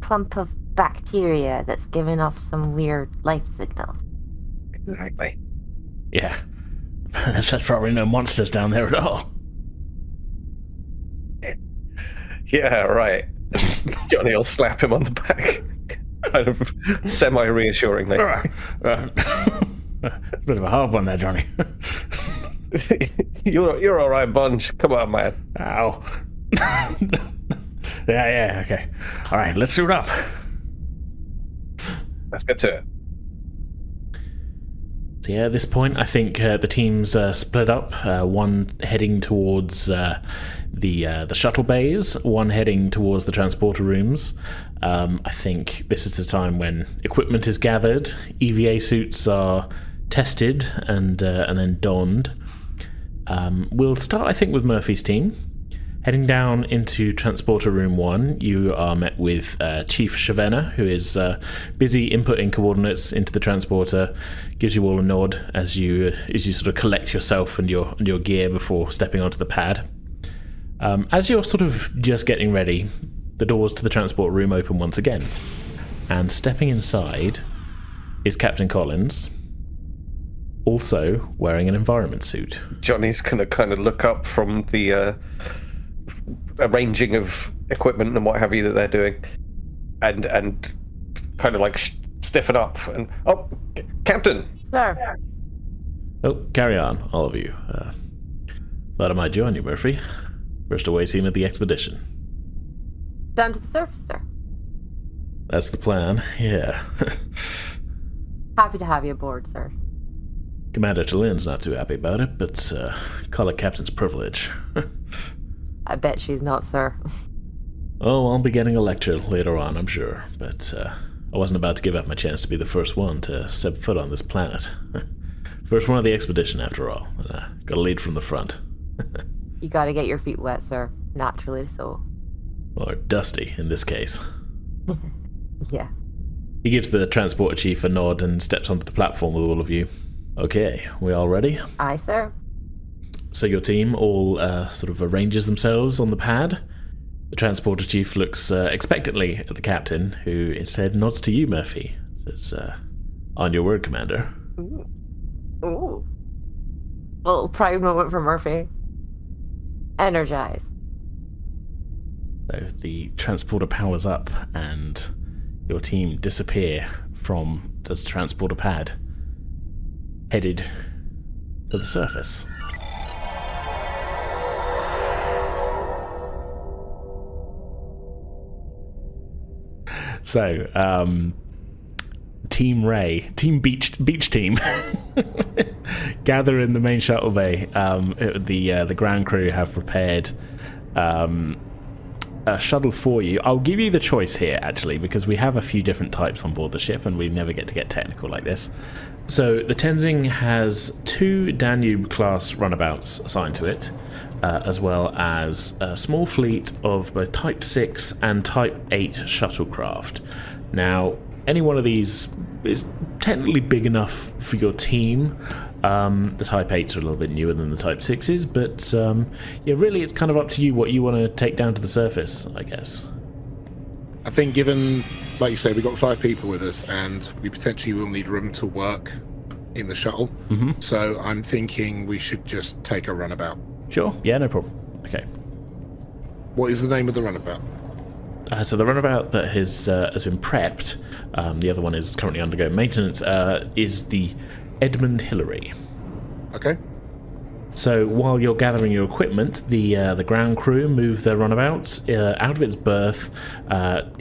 clump of bacteria that's giving off some weird life signal. Exactly. Yeah. There's probably no monsters down there at all. Yeah, right. Johnny will slap him on the back, kind of semi-reassuringly. Bit of a hard one there, Johnny. You're all right, Bunch. Come on, man. Ow. Yeah, okay. All right, let's suit up. Let's get to it. So yeah, at this point, I think the teams split up. One heading towards the shuttle bays, one heading towards the transporter rooms. I think this is the time when equipment is gathered, EVA suits are tested and then donned. We'll start, I think, with Murphy's team. Heading down into Transporter Room 1, you are met with Chief Shavenna, who is busy inputting coordinates into the transporter, gives you all a nod as you sort of collect yourself and your gear before stepping onto the pad. As you're sort of just getting ready, the doors to the transport room open once again, and stepping inside is Captain Collins, also wearing an environment suit. Johnny's gonna kind of look up from the arranging of equipment and what have you that they're doing, and kind of like stiffen up and Captain. Sir. Oh, carry on, all of you. Thought I might join you, Murphy. First away team of the expedition. Down to the surface, sir. That's the plan, yeah. Happy to have you aboard, sir. Commander Talin's not too happy about it, but call it captain's privilege. I bet she's not, sir. Oh, I'll be getting a lecture later on, I'm sure, but I wasn't about to give up my chance to be the first one to set foot on this planet. First one of the expedition, after all, and gotta lead from the front. You gotta get your feet wet, sir. Naturally so. Or dusty, in this case. Yeah. He gives the transporter chief a nod and steps onto the platform with all of you. Okay, we all ready? Aye, sir. So your team all sort of arranges themselves on the pad. The transporter chief looks expectantly at the captain, who instead nods to you, Murphy. Says, on your word, Commander. Ooh. A little proud moment for Murphy. Energize. So the transporter powers up and your team disappear from the transporter pad, headed to the surface. So, Team Rai, Team Beach Team, gather in the main shuttle bay. The ground crew have prepared a shuttle for you. I'll give you the choice here, actually, because we have a few different types on board the ship, and we never get to get technical like this. So the Tenzing has 2 Danube-class runabouts assigned to it, as well as a small fleet of both Type 6 and Type 8 shuttlecraft. Now, any one of these is technically big enough for your team. The Type 8s are a little bit newer than the Type 6s, but yeah, really it's kind of up to you what you want to take down to the surface, I guess. I think given, like you say, we've got 5 people with us, and we potentially will need room to work in the shuttle. Mm-hmm. So I'm thinking we should just take a runabout. Sure, yeah, no problem. Okay. What is the name of the runabout? So the runabout that has been prepped, the other one is currently undergoing maintenance, is the Edmund Hillary. Okay. So while you're gathering your equipment, the ground crew move their runabouts out of its berth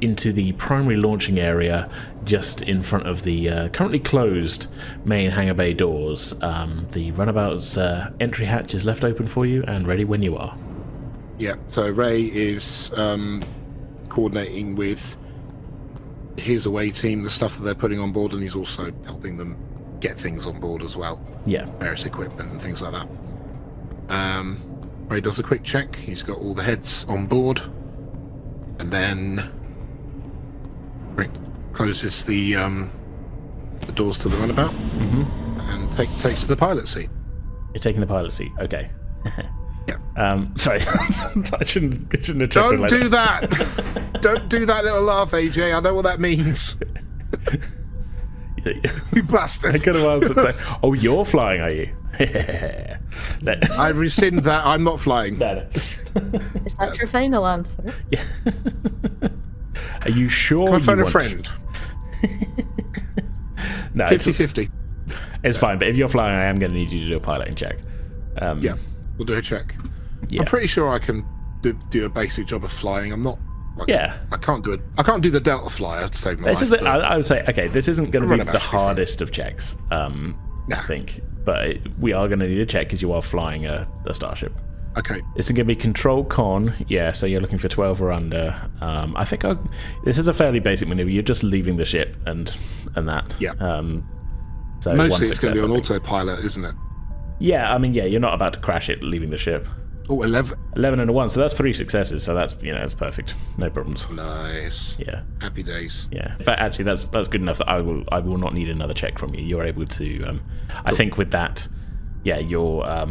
into the primary launching area just in front of the currently closed main hangar bay doors. The runabout's entry hatch is left open for you and ready when you are. Yeah, so Ray is coordinating with his away team, the stuff that they're putting on board, and he's also helping them get things on board as well. Yeah. Various equipment and things like that. Ray does a quick check. He's got all the heads on board, and then closes the doors to the runabout, and takes the pilot seat. You're taking the pilot seat, okay. Sorry, I shouldn't have checked Don't like do that! Don't do that little laugh, AJ. I know what that means. You bastard. I could have asked and say, "Oh, you're flying, are you?" No. I rescind that. I'm not flying. No. Is that your final answer? Yeah. Are you sure? Can I phone you a want friend? No, 50-50. it's fine. But if you're flying, I am going to need you to do a piloting check. Yeah, we'll do a check. Yeah. I'm pretty sure I can do a basic job of flying. I'm not. Yeah. I can't do it. I can't do the Delta flyer to save my This life. isn't, I would say, okay, this isn't going to be the Runabout should be fine. hardest of checks, I think. But we are going to need a check because you are flying a starship. Okay. It's going to be control con, yeah, so you're looking for 12 or under. I think this is a fairly basic maneuver. You're just leaving the ship and that. Yeah. So Mostly one it's going to be on success, I think. autopilot, isn't it? Yeah, I mean, yeah, you're not about to crash it leaving the ship. Oh, 11. 11 and a 1, so that's 3 successes, so that's, that's perfect. No problems. Nice. Yeah. Happy days. Yeah. In fact, actually, that's good enough that I will not need another check from you. You're able to. I think with that, yeah, you're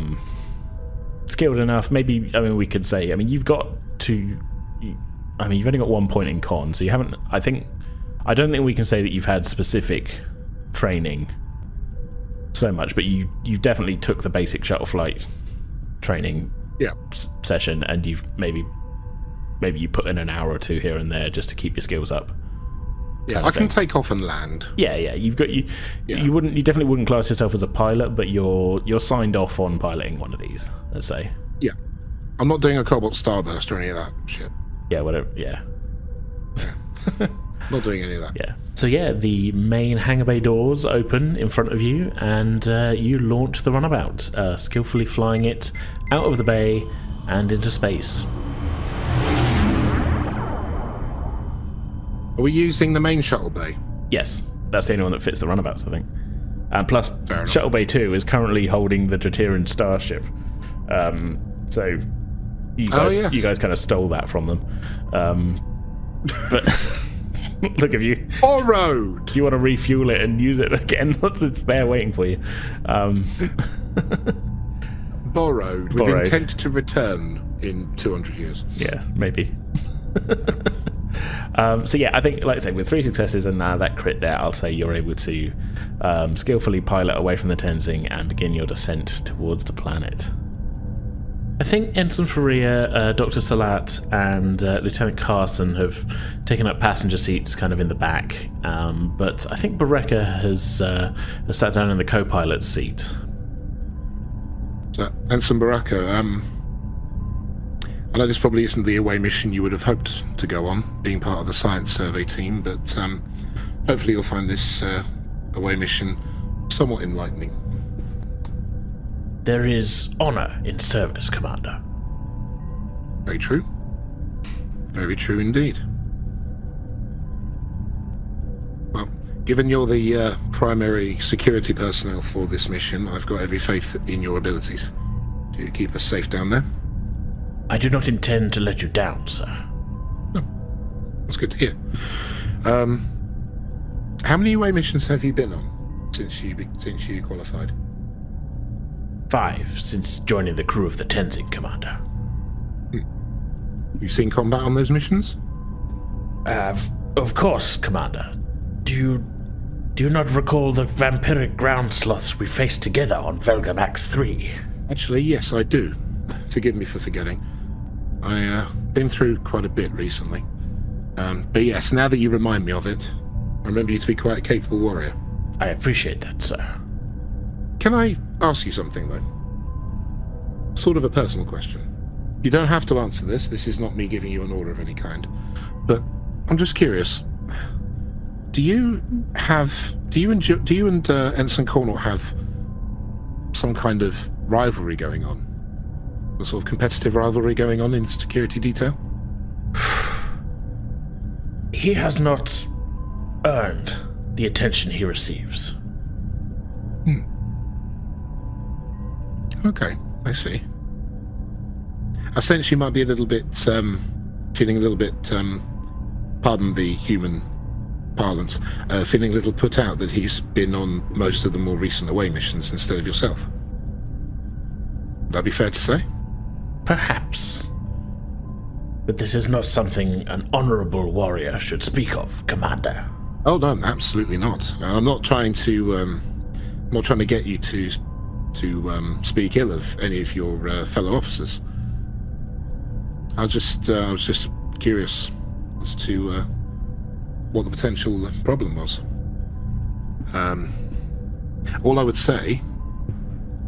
skilled enough. Maybe we could say. You've got to. You've only got 1 point in con, so you haven't. I don't think we can say that you've had specific training so much, but you definitely took the basic shuttle flight training. Yeah. Session, and you've maybe you put in an hour or two here and there just to keep your skills up. Yeah, I can take off and land. Yeah, you've got you definitely wouldn't class yourself as a pilot, but you're signed off on piloting one of these, let's say. Yeah. I'm not doing a Cobalt Starburst or any of that shit. Yeah, whatever. Yeah. Not doing any of that. Yeah. So yeah, the main hangar bay doors open in front of you, and you launch the runabout, skillfully flying it out of the bay and into space. Are we using the main shuttle bay? Yes, that's the only one that fits the runabouts, I think. And plus, Fair enough. Shuttle Bay 2 is currently holding the Dratiran starship. So you guys kind of stole that from them. But look at you. Borrowed! Do you want to refuel it and use it again? It's there waiting for you. Borrowed, with intent to return in 200 years. Yeah, maybe. So yeah, I think, like I say, with 3 successes and that crit there, I'll say you're able to skillfully pilot away from the Tenzing and begin your descent towards the planet. I think Ensign Pherea, Dr. Salat, and Lieutenant Carson have taken up passenger seats kind of in the back, but I think Bareka has sat down in the co-pilot's seat. So, Ensign Baraka, I know this probably isn't the away mission you would have hoped to go on, being part of the science survey team, but hopefully you'll find this away mission somewhat enlightening. There is honor in service, Commander. Very true. Very true indeed. Well, given you're the primary security personnel for this mission, I've got every faith in your abilities to keep us safe down there. I do not intend to let you down, sir. Oh, that's good to hear. How many away missions have you been on since you qualified? 5 since joining the crew of the Tenzing, Commander. You seen combat on those missions? Of course, Commander. Do you not recall the vampiric ground sloths we faced together on Velga Max 3? Actually, yes, I do. Forgive me for forgetting. I've been through quite a bit recently. But yes, now that you remind me of it, I remember you to be quite a capable warrior. I appreciate that, sir. Can I ask you something, though? Sort of a personal question. You don't have to answer this. This is not me giving you an order of any kind. But I'm just curious. Do you and Ensign Conought have some kind of rivalry going on? A sort of competitive rivalry going on in the security detail? He has not earned the attention he receives. Okay, I see. I sense you might be a little bit, feeling a little bit, pardon the human parlance, feeling a little put out that he's been on most of the more recent away missions instead of yourself. Would that be fair to say? Perhaps. But this is not something an honorable warrior should speak of, Commander. Oh no, absolutely not. I'm not trying to get you to speak ill of any of your fellow officers. I was just curious as to what the potential problem was. All I would say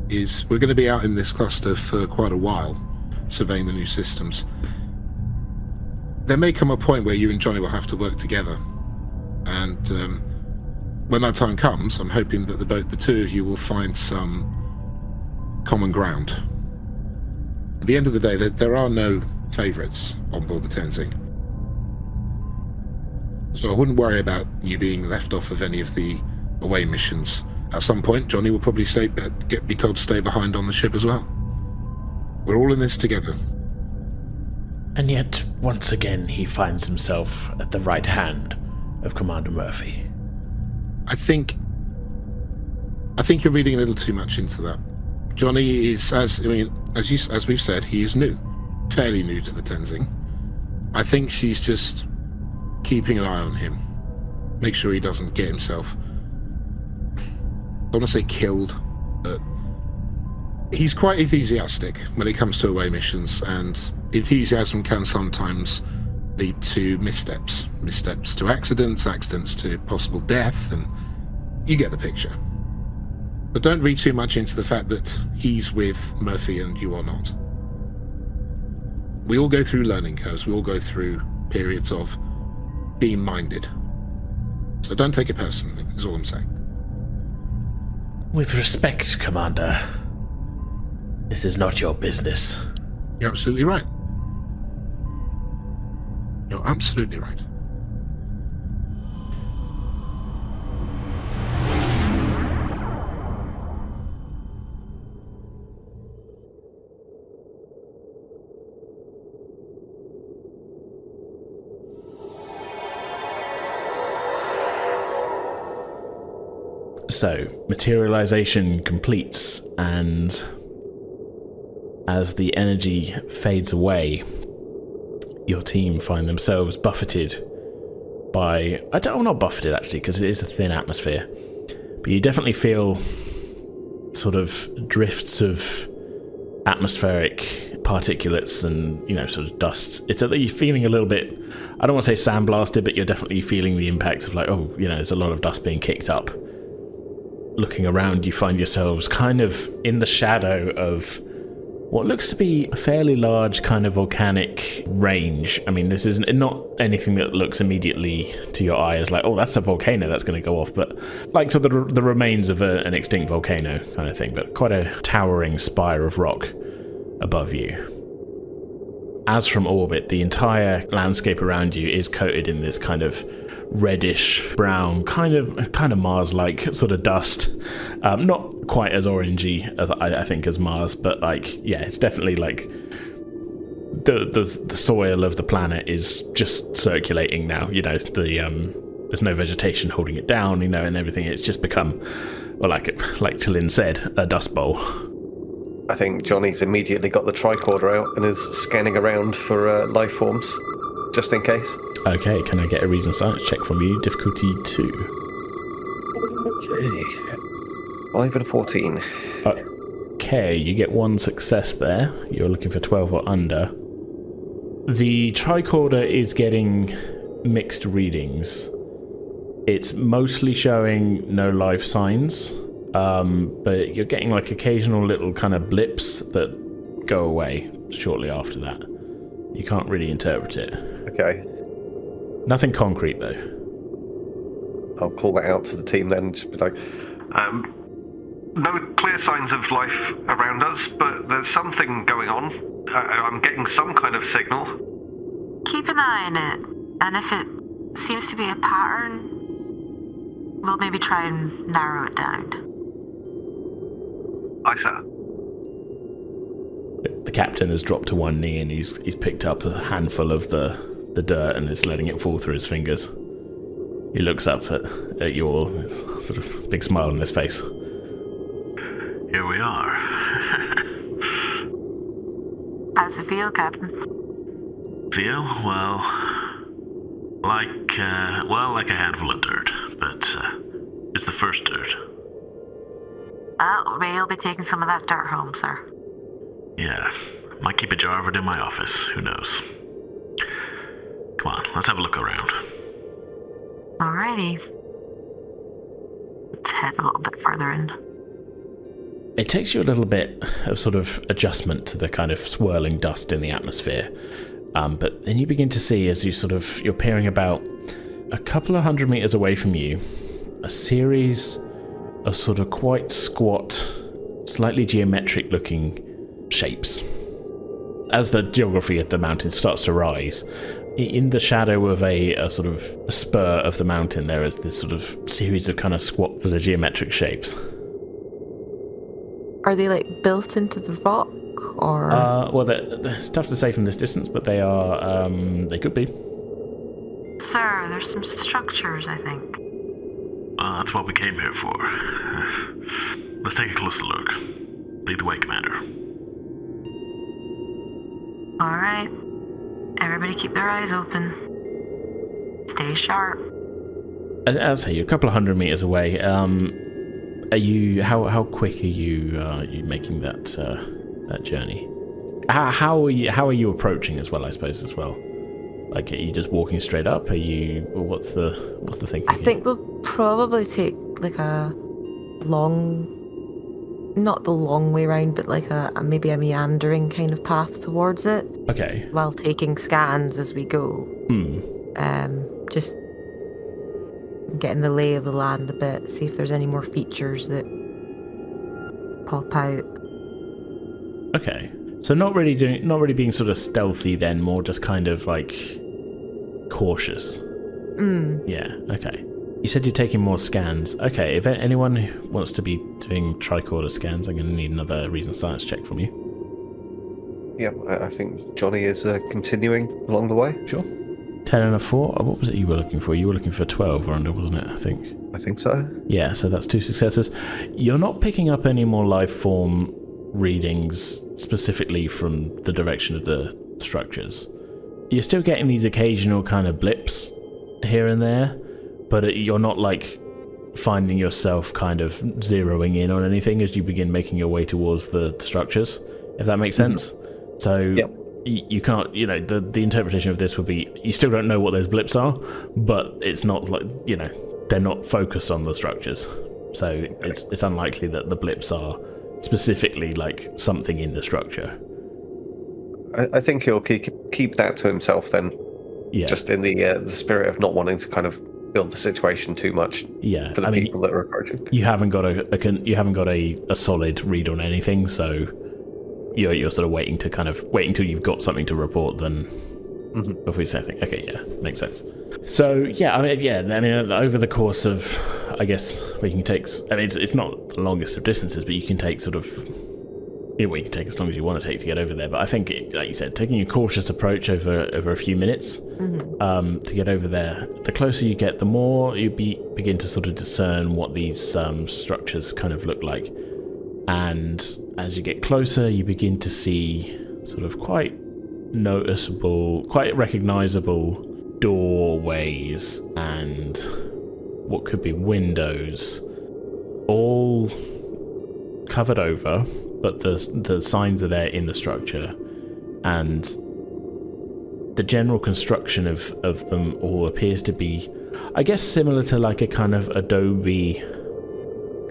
is we're going to be out in this cluster for quite a while, surveying the new systems. There may come a point where you and Johnny will have to work together, and when that time comes, I'm hoping that the two of you will find some common ground. At the end of the day, there are no favourites on board the Tenzing. So I wouldn't worry about you being left off of any of the away missions. At some point, Johnny will probably be told to stay behind on the ship as well. We're all in this together. And yet, once again, he finds himself at the right hand of Commander Murphy. I think you're reading a little too much into that. Johnny is, as we've said, he is new, fairly new to the Tenzing. I think she's just keeping an eye on him, make sure he doesn't get himself, I don't want to say killed, but he's quite enthusiastic when it comes to away missions, and enthusiasm can sometimes lead to missteps to accidents to possible death, and you get the picture. But don't read too much into the fact that he's with Murphy and you are not. We all go through learning curves, we all go through periods of being minded. So don't take it personally, is all I'm saying. With respect, Commander, this is not your business. You're absolutely right. You're absolutely right. So, materialization completes, and as the energy fades away, your team find themselves buffeted by... not buffeted actually, because it is a thin atmosphere, but you definitely feel sort of drifts of atmospheric particulates and, sort of dust. It's that you're feeling a little bit, I don't want to say sandblasted, but you're definitely feeling the impact of there's a lot of dust being kicked up. Looking around, you find yourselves kind of in the shadow of what looks to be a fairly large kind of volcanic range. I mean, this is not anything that looks immediately to your eye as like, oh, that's a volcano that's going to go off, but like the remains of an extinct volcano kind of thing, but quite a towering spire of rock above you. As from orbit, the entire landscape around you is coated in this kind of reddish brown, kind of Mars-like sort of dust. Not quite as orangey as I think as Mars, but it's definitely like the soil of the planet is just circulating now. There's no vegetation holding it down, and everything. It's just become, well, like Talin said, a dust bowl. I think Johnny's immediately got the tricorder out and is scanning around for life forms, just in case. Okay, can I get a reason science check from you? Difficulty 2. Okay. 5 and a 14. Okay, you get 1 success there. You're looking for 12 or under. The tricorder is getting mixed readings. It's mostly showing no life signs, but you're getting occasional little kind of blips that go away shortly after that. You can't really interpret it. Okay. Nothing concrete, though. I'll call that out to the team then, just be like, no clear signs of life around us, but there's something going on. I'm getting some kind of signal. Keep an eye on it, and if it seems to be a pattern, we'll maybe try and narrow it down. Aye, sir. The captain has dropped to one knee and he's picked up a handful of the dirt and is letting it fall through his fingers. He looks up at you all, sort of big smile on his face. Here we are. How's it feel, Captain? Feel? Well, like a handful of dirt, but it's the first dirt. Well, Ray'll be taking some of that dirt home, sir. Yeah, might keep a jar of it in my office. Who knows? Come on, let's have a look around. Alrighty. Let's head a little bit further in. It takes you a little bit of sort of adjustment to the kind of swirling dust in the atmosphere. But then you begin to see, as you're peering about a couple of 100 meters away from you, a series of sort of quite squat, slightly geometric looking shapes. As the geography of the mountain starts to rise, in the shadow of a sort of a spur of the mountain, there is this sort of series of kind of squat sort of geometric shapes. Are they like built into the rock, or? Well, it's tough to say from this distance, but they are. They could be. Sir, there's some structures, I think. Well, that's what we came here for. Let's take a closer look. Lead the way, Commander. Alright. Everybody keep their eyes open. Stay sharp. As I say, you're a couple of 100 meters away. Are you? How quick are you making that journey? How are you approaching as well? I suppose as well. Like, are you just walking straight up? Are you? Or what's the thinking? I think we'll probably take like a long, not the long way round, but like maybe a meandering kind of path towards it. Okay. While taking scans as we go. Just getting the lay of the land a bit, see if there's any more features that pop out. Okay. So not really being sort of stealthy then, more just kind of like cautious. Yeah, okay. You said you're taking more scans. Okay, if anyone wants to be doing tricorder scans, I'm going to need another reason science check from you. Yep, I think Johnny is continuing along the way. Sure. 10 and a 4. What was it you were looking for? You were looking for 12 or under, wasn't it, I think? I think so. Yeah, so that's 2 successes. You're not picking up any more life form readings specifically from the direction of the structures. You're still getting these occasional kind of blips here and there, but you're not like finding yourself kind of zeroing in on anything as you begin making your way towards the structures, if that makes sense. So yep. You can't, the interpretation of this would be you still don't know what those blips are, but it's not like, they're not focused on the structures. So it's unlikely that the blips are specifically like something in the structure. I think he'll keep that to himself then. Yeah. Just in the spirit of not wanting to kind of build the situation too much. Yeah. For the people that are approaching. You haven't got a solid read on anything, so you're sort of waiting till you've got something to report then before you say anything. Okay, yeah, makes sense. So over the course of, I guess we can take. It's not the longest of distances, but you can take sort of. You can take as long as you want to take to get over there. But I think, like you said, taking a cautious approach over a few minutes to get over there. The closer you get, the more you begin to sort of discern what these structures kind of look like. And as you get closer, you begin to see sort of quite noticeable, quite recognizable doorways and what could be windows, all covered over, but the signs are there in the structure, and the general construction of them all appears to be, I guess, similar to like a kind of adobe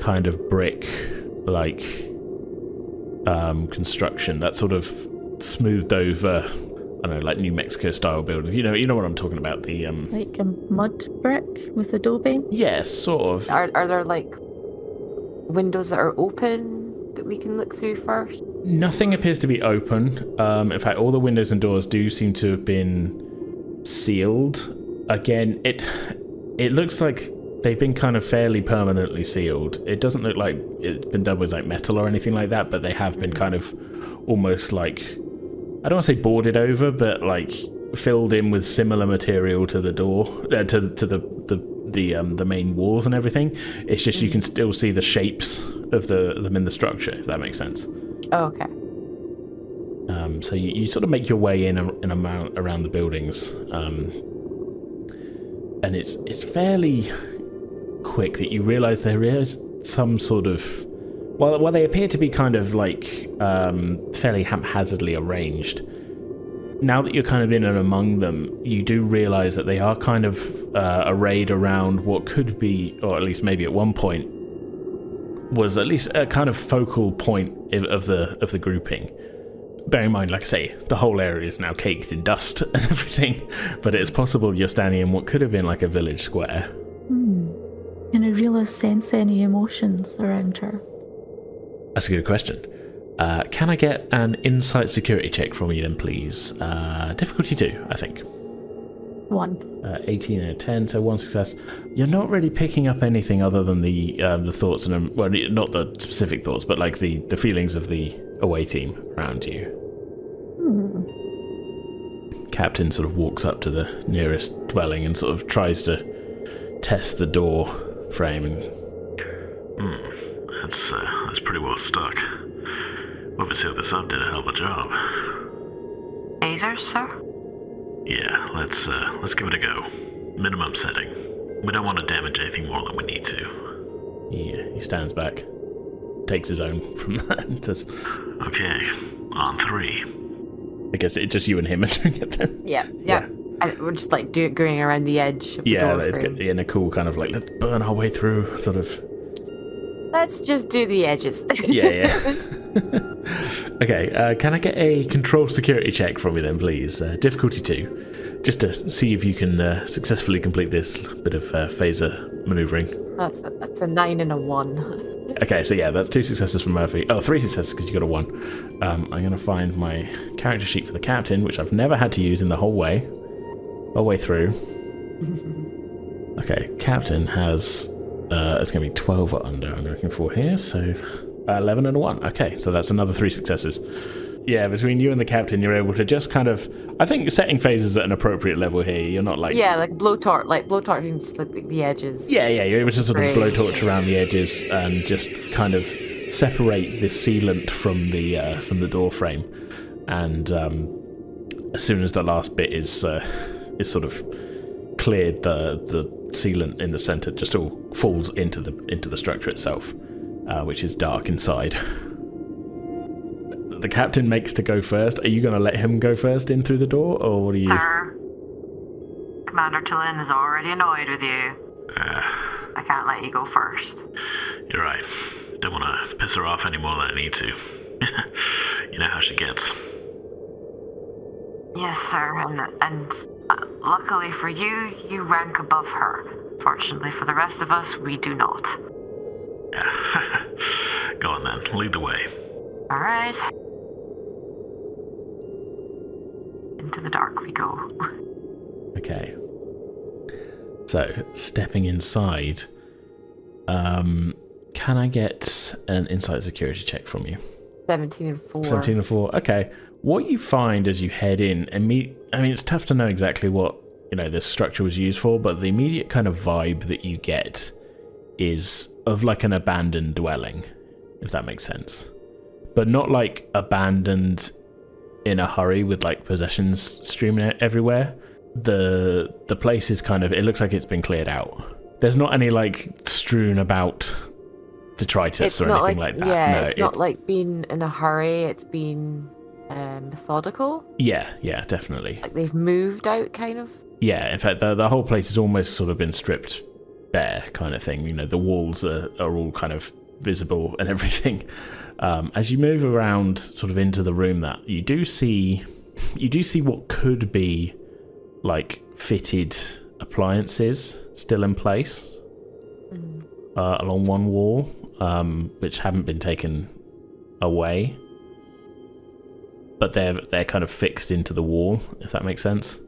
kind of brick like construction, that sort of smoothed over, I don't know, like New Mexico style buildings. You know what I'm talking about, the like a mud brick with adobe? Yes, sort of. Are there like windows that are open that we can look through first? Nothing appears to be open. In fact, all the windows and doors do seem to have been sealed. Again, it looks like they've been kind of fairly permanently sealed. It doesn't look like it's been done with like metal or anything like that, but they have been kind of almost like, I don't want to say boarded over, but like filled in with similar material to the door, to the main walls and everything. It's just you can still see the shapes of them in the structure, if that makes sense. Oh, okay. So you sort of make your way in around the buildings, and it's fairly quick that you realise there is some sort of, well, they appear to be kind of like fairly haphazardly arranged. Now that you're kind of in and among them, you do realise that they are kind of arrayed around what could be, or at least maybe at one point, was at least a kind of focal point of the grouping. Bear in mind, like I say, the whole area is now caked in dust and everything, but it's possible you're standing in what could have been like a village square. Can Ireela sense any emotions around her? That's a good question. Can I get an insight security check from you then, please? Difficulty 2, I think. 1. 18 out of 10, so 1 success. You're not really picking up anything other than the thoughts, and well, not the specific thoughts, but like the feelings of the away team around you. Captain sort of walks up to the nearest dwelling and sort of tries to test the door frame. And That's pretty well stuck. Whoever sealed this up did a hell of a job. Phasers, sir? Yeah, let's give it a go. Minimum setting. We don't want to damage anything more than we need to. Yeah, he stands back, takes his own from that, and says, Okay, on 3. I guess it's just you and him are doing it then. Yeah. And we're just like going around the edge of the door Let's frame. get in a cool kind of like, let's burn our way through sort of. Let's just do the edges. Yeah. Okay, can I get a control security check from you then, please? Difficulty 2, just to see if you can successfully complete this bit of phaser maneuvering. That's a 9 and a 1. Okay, so yeah, that's 2 successes from Murphy. Oh, 3 successes because you got a 1. I'm going to find my character sheet for the captain, which I've never had to use in the whole way through. Okay, captain has, it's going to be 12 or under I'm looking for here, so 11 and a 1. Okay, so that's another 3 successes. Yeah, between you and the captain, you're able to just kind of, I think setting phases at an appropriate level here. You're not like... Yeah, like blowtorching just like the edges. Yeah, you're able to sort of Great. blowtorch around the edges and just kind of separate the sealant from the door frame. And as soon as the last bit is sort of cleared, the sealant in the center just all falls into the structure itself, which is dark inside. The captain makes to go first. Are you going to let him go first in through the door, or what are you? Sir, Commander Tulin is already annoyed with you. I can't let you go first. You're right. Don't want to piss her off any more than I need to. You know how she gets. Yes, sir, and luckily for you, you rank above her. Fortunately for the rest of us, we do not. Yeah. Go on then. Lead the way. All right. Into the dark we go. Okay. So, stepping inside, can I get an insight security check from you? 17 and 4. 17 and 4. Okay. What you find as you head in, I mean, it's tough to know exactly what, this structure was used for, but the immediate kind of vibe that you get is of like an abandoned dwelling, if that makes sense. But not like abandoned in a hurry with like possessions streaming everywhere. The place is kind of, it looks like it's been cleared out. There's not any like strewn about detritus or anything like that. Yeah, no, it's not like being in a hurry. It's been methodical. Yeah, definitely. Like they've moved out, kind of. Yeah, in fact, the whole place has almost sort of been stripped bare, kind of thing. The walls are all kind of visible and everything. As you move around, sort of into the room, that you do see what could be like fitted appliances still in place along one wall, which haven't been taken away, but they're kind of fixed into the wall, if that makes sense.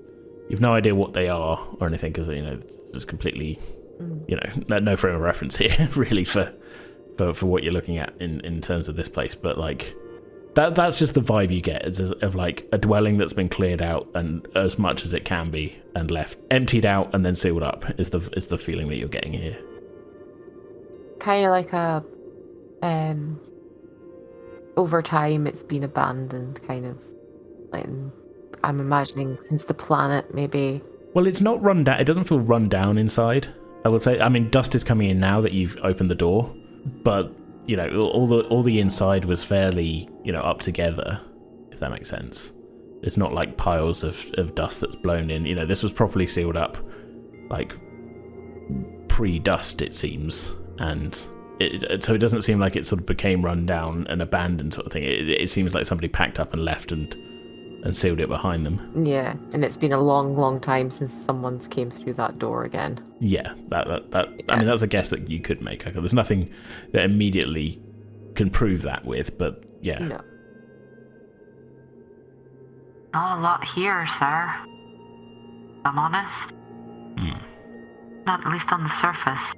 You've no idea what they are or anything, because it's completely no frame of reference here really for what you're looking at in terms of this place, but like that's just the vibe you get of like a dwelling that's been cleared out and as much as it can be and left emptied out and then sealed up is the feeling that you're getting here. Kind of like a over time it's been abandoned kind of Like, I'm imagining since the planet, maybe. Well, it's not run down. It doesn't feel run down inside, I would say. I mean, dust is coming in now that you've opened the door, but, you know, all the inside was fairly, you know, up together, if that makes sense. It's not like piles of dust that's blown in. You know, this was properly sealed up, like, pre-dust, it seems. And so it doesn't seem like it sort of became run down and abandoned sort of thing. It seems like somebody packed up and left and sealed it behind them. Yeah, and it's been a long, long time since someone's came through that door again. Yeah, that I mean, that's a guess that you could make. There's nothing that immediately can prove that with, but yeah. No. Not a lot here, sir. If I'm honest. Not at least on the surface.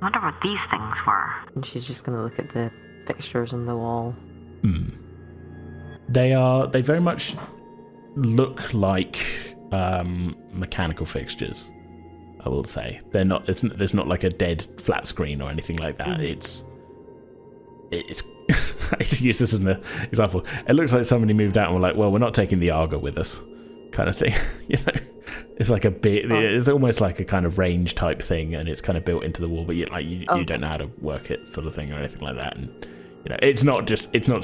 I wonder what these things were. And she's just going to look at the fixtures on the wall. They very much look like mechanical fixtures, I will say. They're not. There's not like a dead flat screen or anything like that. It's. I hate to use this as an example. It looks like somebody moved out and were like, "Well, we're not taking the Arga with us," kind of thing. You know, it's like a bit. It's almost like a kind of range type thing, and it's kind of built into the wall, but you don't know how to work it, sort of thing, or anything like that. And you know, it's not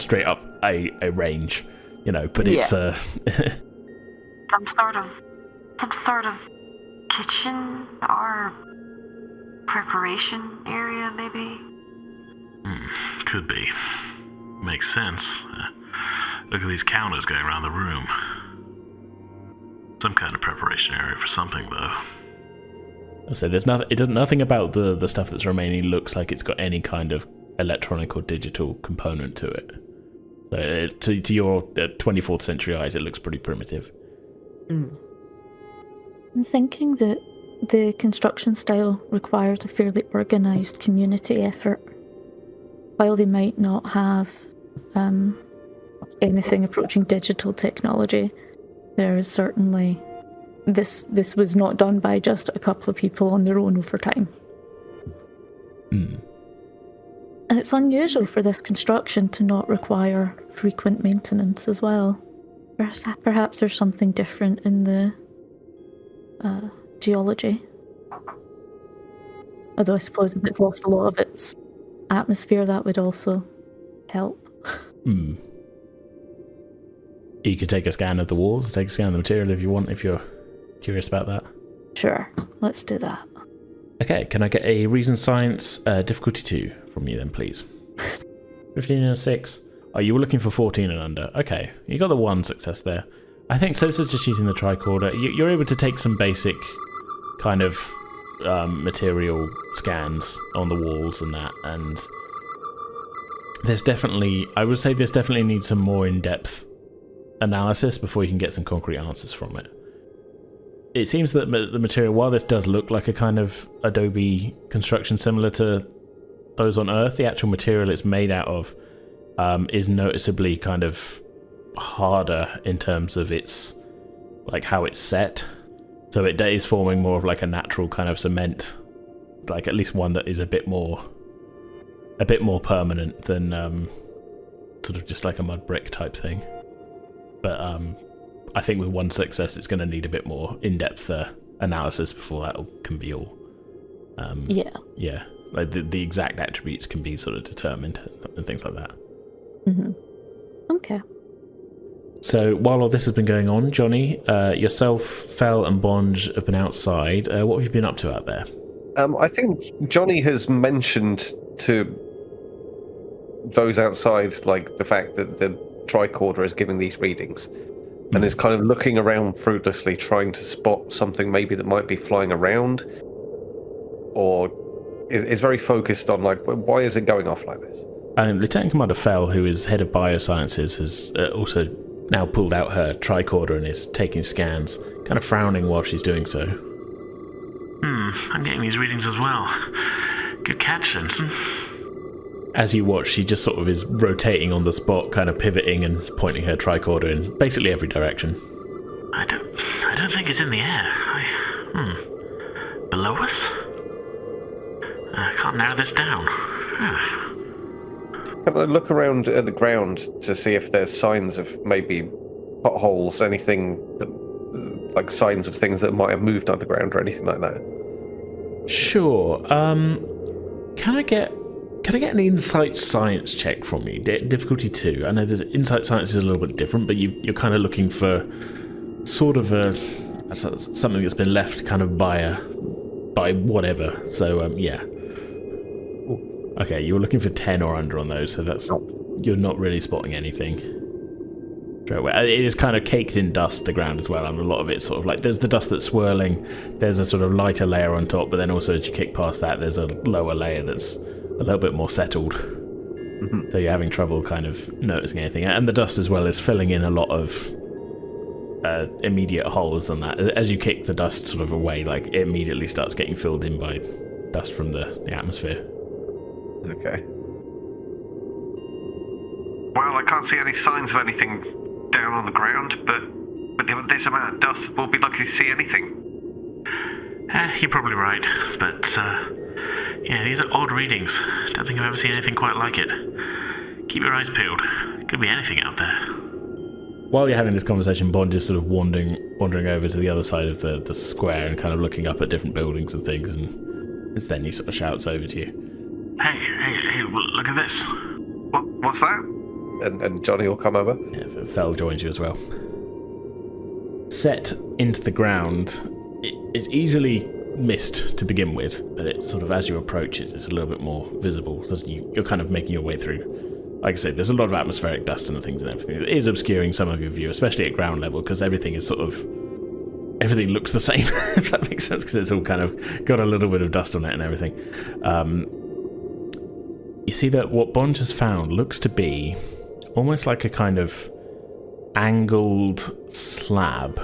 straight up a range, you know, but it's some sort of kitchen or preparation area, maybe. Could be. Makes sense. Look at these counters going around the room. Some kind of preparation area for something, though. So there's nothing about the stuff that's remaining looks like it's got any kind of electronic or digital component to it. So to your 24th century eyes, it looks pretty primitive. I'm thinking that the construction style requires a fairly organised community effort. While they might not have anything approaching digital technology, there is certainly this was not done by just a couple of people on their own over time. And it's unusual for this construction to not require frequent maintenance as well. Perhaps there's something different in the geology. Although I suppose if it's lost a lot of its atmosphere, that would also help. You could take a scan of the walls, take a scan of the material if you want, if you're curious about that. Sure, let's do that. Okay, can I get a reason science difficulty 2 from you then, please? 15 and a 6. Oh, you were looking for 14 and under. Okay, you got the 1 success there. I think so. This is just using the tricorder. You're able to take some basic kind of material scans on the walls and that, and there's definitely needs some more in-depth analysis before you can get some concrete answers from it. It seems that the material, while this does look like a kind of adobe construction similar to those on Earth, the actual material it's made out of is noticeably kind of harder in terms of its, like, how it's set. So it is forming more of like a natural kind of cement, like at least one that is a bit more permanent than sort of just like a mud brick type thing. But I think with 1 success, it's going to need a bit more in-depth analysis before that can be all. Yeah, like the exact attributes can be sort of determined and things like that. Okay. So while all this has been going on, Johnny, yourself, Fel, and Bonge have been outside. What have you been up to out there? I think Johnny has mentioned to those outside, like, the fact that the tricorder is giving these readings, and is kind of looking around fruitlessly, trying to spot something maybe that might be flying around, or is very focused on, like, why is it going off like this? And Lieutenant Commander Fel, who is head of biosciences, has also now pulled out her tricorder and is taking scans, kind of frowning while she's doing so. I'm getting these readings as well. Good catch, Ensign. As you watch, she just sort of is rotating on the spot, kind of pivoting and pointing her tricorder in basically every direction. I don't think it's in the air. Below us? I can't narrow this down. Can I look around at the ground to see if there's signs of maybe potholes, anything that, like signs of things that might have moved underground or anything like that? Sure. Can I get an insight science check from you? Difficulty 2. I know there's insight science is a little bit different, but you're kind of looking for sort of something that's been left kind of by whatever. So yeah. Okay, you were looking for 10 or under on those, so that's you're not really spotting anything. It is kind of caked in dust, the ground as well, and a lot of it's sort of like there's the dust that's swirling, there's a sort of lighter layer on top, but then also as you kick past that, there's a lower layer that's a little bit more settled. Mm-hmm. So you're having trouble kind of noticing anything. And the dust as well is filling in a lot of immediate holes on that. As you kick the dust sort of away, like it immediately starts getting filled in by dust from the atmosphere. Okay. Well, I can't see any signs of anything down on the ground, but with this amount of dust, we'll be lucky to see anything. You're probably right, but yeah, these are odd readings. Don't think I've ever seen anything quite like it. Keep your eyes peeled. Could be anything out there. While you're having this conversation, Bond is sort of wandering over to the other side of the square and kind of looking up at different buildings and things, and then he sort of shouts over to you. Hey, look at this. What's that? And Johnny will come over. Yeah, Fel joins you as well. Set into the ground, it's easily missed to begin with, but it sort of, as you approach it, it's a little bit more visible, so you're kind of making your way through. Like I said, there's a lot of atmospheric dust and things and everything. It is obscuring some of your view, especially at ground level, because everything looks the same, if that makes sense, because it's all kind of got a little bit of dust on it and everything. You see that what Bond has found looks to be almost like a kind of angled slab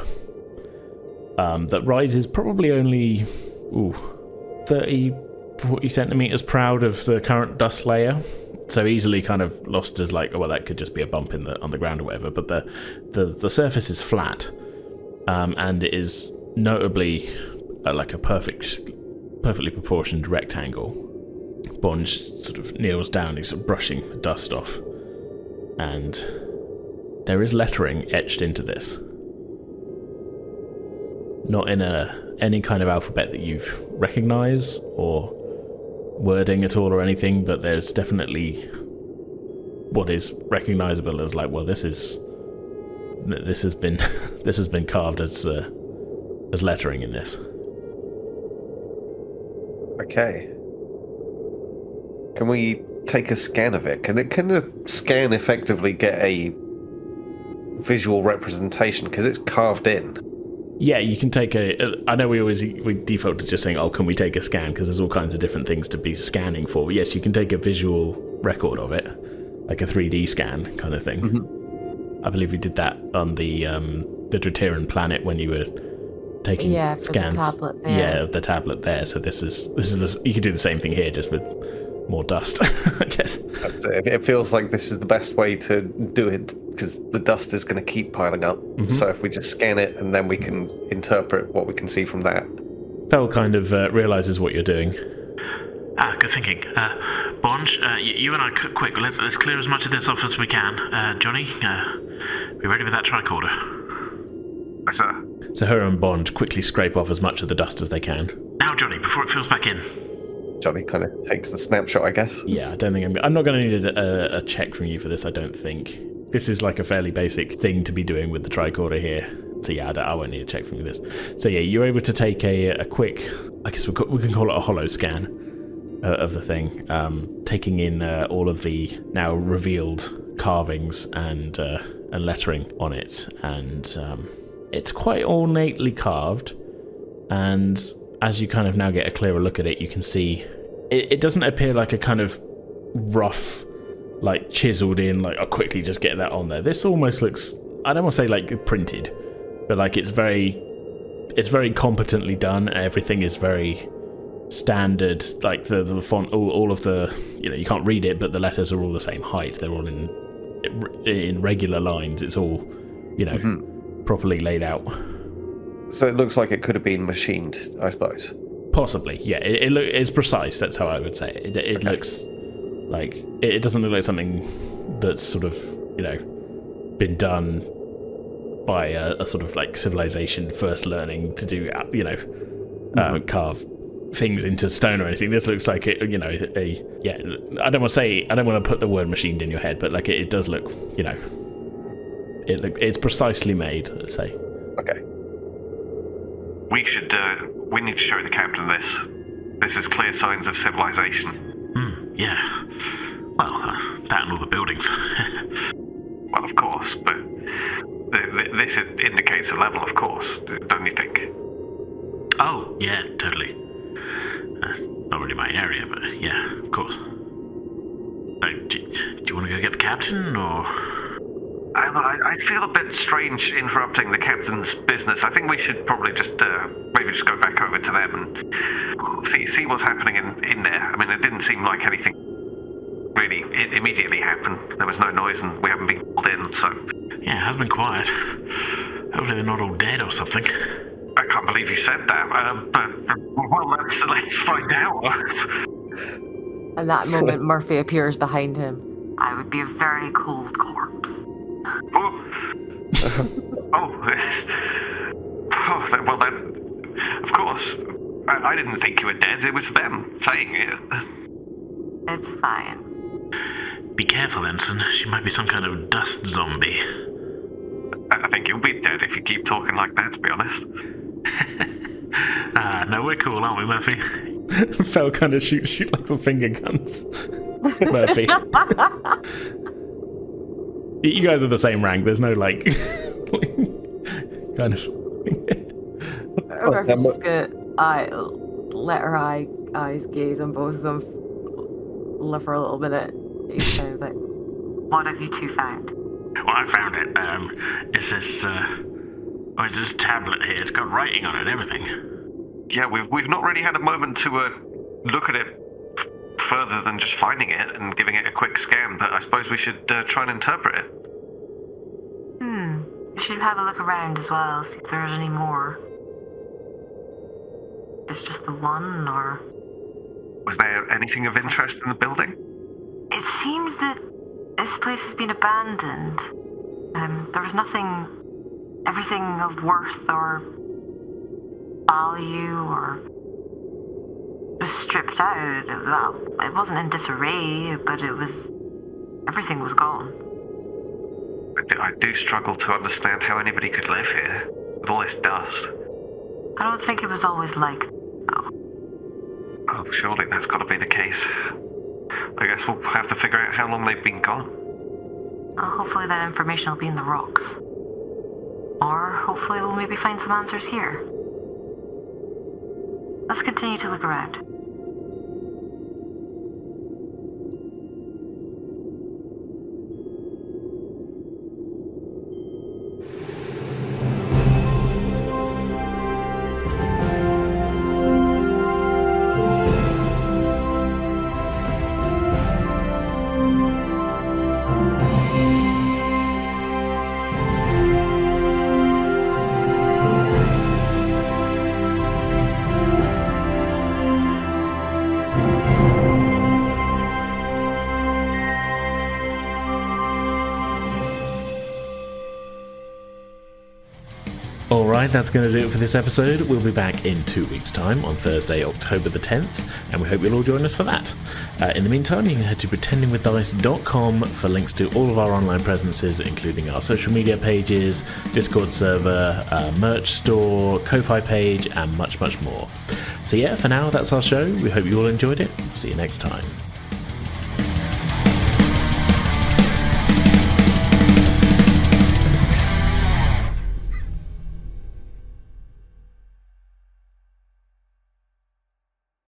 that rises probably only 30-40 centimeters proud of the current dust layer, so easily kind of lost as like, well, that could just be a bump on the ground or whatever, but the surface is flat, and it is notably like a perfectly proportioned rectangle. Bond sort of kneels down, he's sort of brushing the dust off, and there is lettering etched into this. Not in any kind of alphabet that you recognise or wording at all or anything, but there's definitely what is recognisable as like, well, this has been carved as lettering in this. Okay. Can we take a scan of it? Can a scan effectively get a visual representation? Because it's carved in. Yeah, you can take I know we default to just saying, oh, can we take a scan? Because there's all kinds of different things to be scanning for. But yes, you can take a visual record of it, like a 3D scan kind of thing. Mm-hmm. I believe we did that on the Drateran planet when you were taking scans. The tablet there. Yeah, the tablet there. So this is you could do the same thing here, just with more dust, I guess. It feels like this is the best way to do it, because the dust is going to keep piling up. Mm-hmm. So if we just scan it, and then we can interpret what we can see from that. Fel kind of realises what you're doing. Good thinking. Bond, you and I, quick, let's clear as much of this off as we can. Johnny, be ready with that tricorder. Yes, sir. So her and Bond quickly scrape off as much of the dust as they can. Now, Johnny, before it fills back in. Johnny kind of takes the snapshot, I guess. Yeah, I don't think I'm not going to need a check from you for this, I don't think. This is like a fairly basic thing to be doing with the tricorder here. So yeah, I won't need a check from you for this. So yeah, you're able to take a quick, I guess we can call it a holo scan of the thing, taking in all of the now revealed carvings and lettering on it, and it's quite ornately carved, and as you kind of now get a clearer look at it, you can see it doesn't appear like a kind of rough, like chiseled in, like I'll quickly just get that on there. This almost looks, I don't want to say like printed, but like it's very competently done. Everything is very standard, like the font, all of the, you can't read it, but the letters are all the same height. They're all in regular lines. It's all, properly laid out. So it looks like it could have been machined, I suppose. Possibly, yeah. It's precise. That's how I would say it. It looks Like, it doesn't look like something that's sort of, been done by a sort of like civilization first learning to do, carve things into stone or anything. This looks like it, I don't want to put the word machined in your head, but like it does look, it's precisely made, let's say. Okay. We need to show the captain this. This is clear signs of civilization. Yeah. Well, that and all the buildings. Well, of course, but this indicates a level, of course, don't you think? Oh, yeah, totally. Not really my area, but yeah, of course. So, do you want to go get the captain, or...? I feel a bit strange interrupting the captain's business. I think we should probably just maybe just go back over to them and see what's happening in there. I mean, it didn't seem like anything really immediately happened. There was no noise and we haven't been called in, so... Yeah, it has been quiet. Hopefully they're not all dead or something. I can't believe you said that, but well, let's find out. At that moment, Murphy appears behind him. I would be a very cold corpse. Well, then, of course. I didn't think you were dead. It was them saying it. It's fine. Be careful, Ensign. She might be some kind of dust zombie. I think you'll be dead if you keep talking like that, to be honest. No, we're cool, aren't we, Murphy? Fel kind of shoots you like some finger guns. Murphy. You guys are the same rank. There's no, like kind of... Murphy's just gonna let her eyes gaze on both of them. Live for a little minute. Each kind of like, what have you two found? Well, I found it. It's this tablet here. It's got writing on it and everything. Yeah, we've not really had a moment to look at it further than just finding it and giving it a quick scan, but I suppose we should try and interpret it. We should have a look around as well, see if there's any more. If it's just the one, or... Was there anything of interest in the building? It seems that this place has been abandoned. There was nothing... Everything of worth or value or... was stripped out. Well, it wasn't in disarray, but it was... Everything was gone. I do struggle to understand how anybody could live here with all this dust. I don't think it was always like that, though. Oh, surely that's got to be the case. I guess we'll have to figure out how long they've been gone. Hopefully that information will be in the rocks. Or hopefully we'll maybe find some answers here. Let's continue to look around. Alright, that's going to do it for this episode. We'll be back in 2 weeks' time on Thursday, October the 10th, and we hope you'll all join us for that. In the meantime, you can head to pretendingwithdice.com for links to all of our online presences, including our social media pages, Discord server, merch store, Ko-Fi page, and much, much more. So yeah, for now, that's our show. We hope you all enjoyed it. See you next time.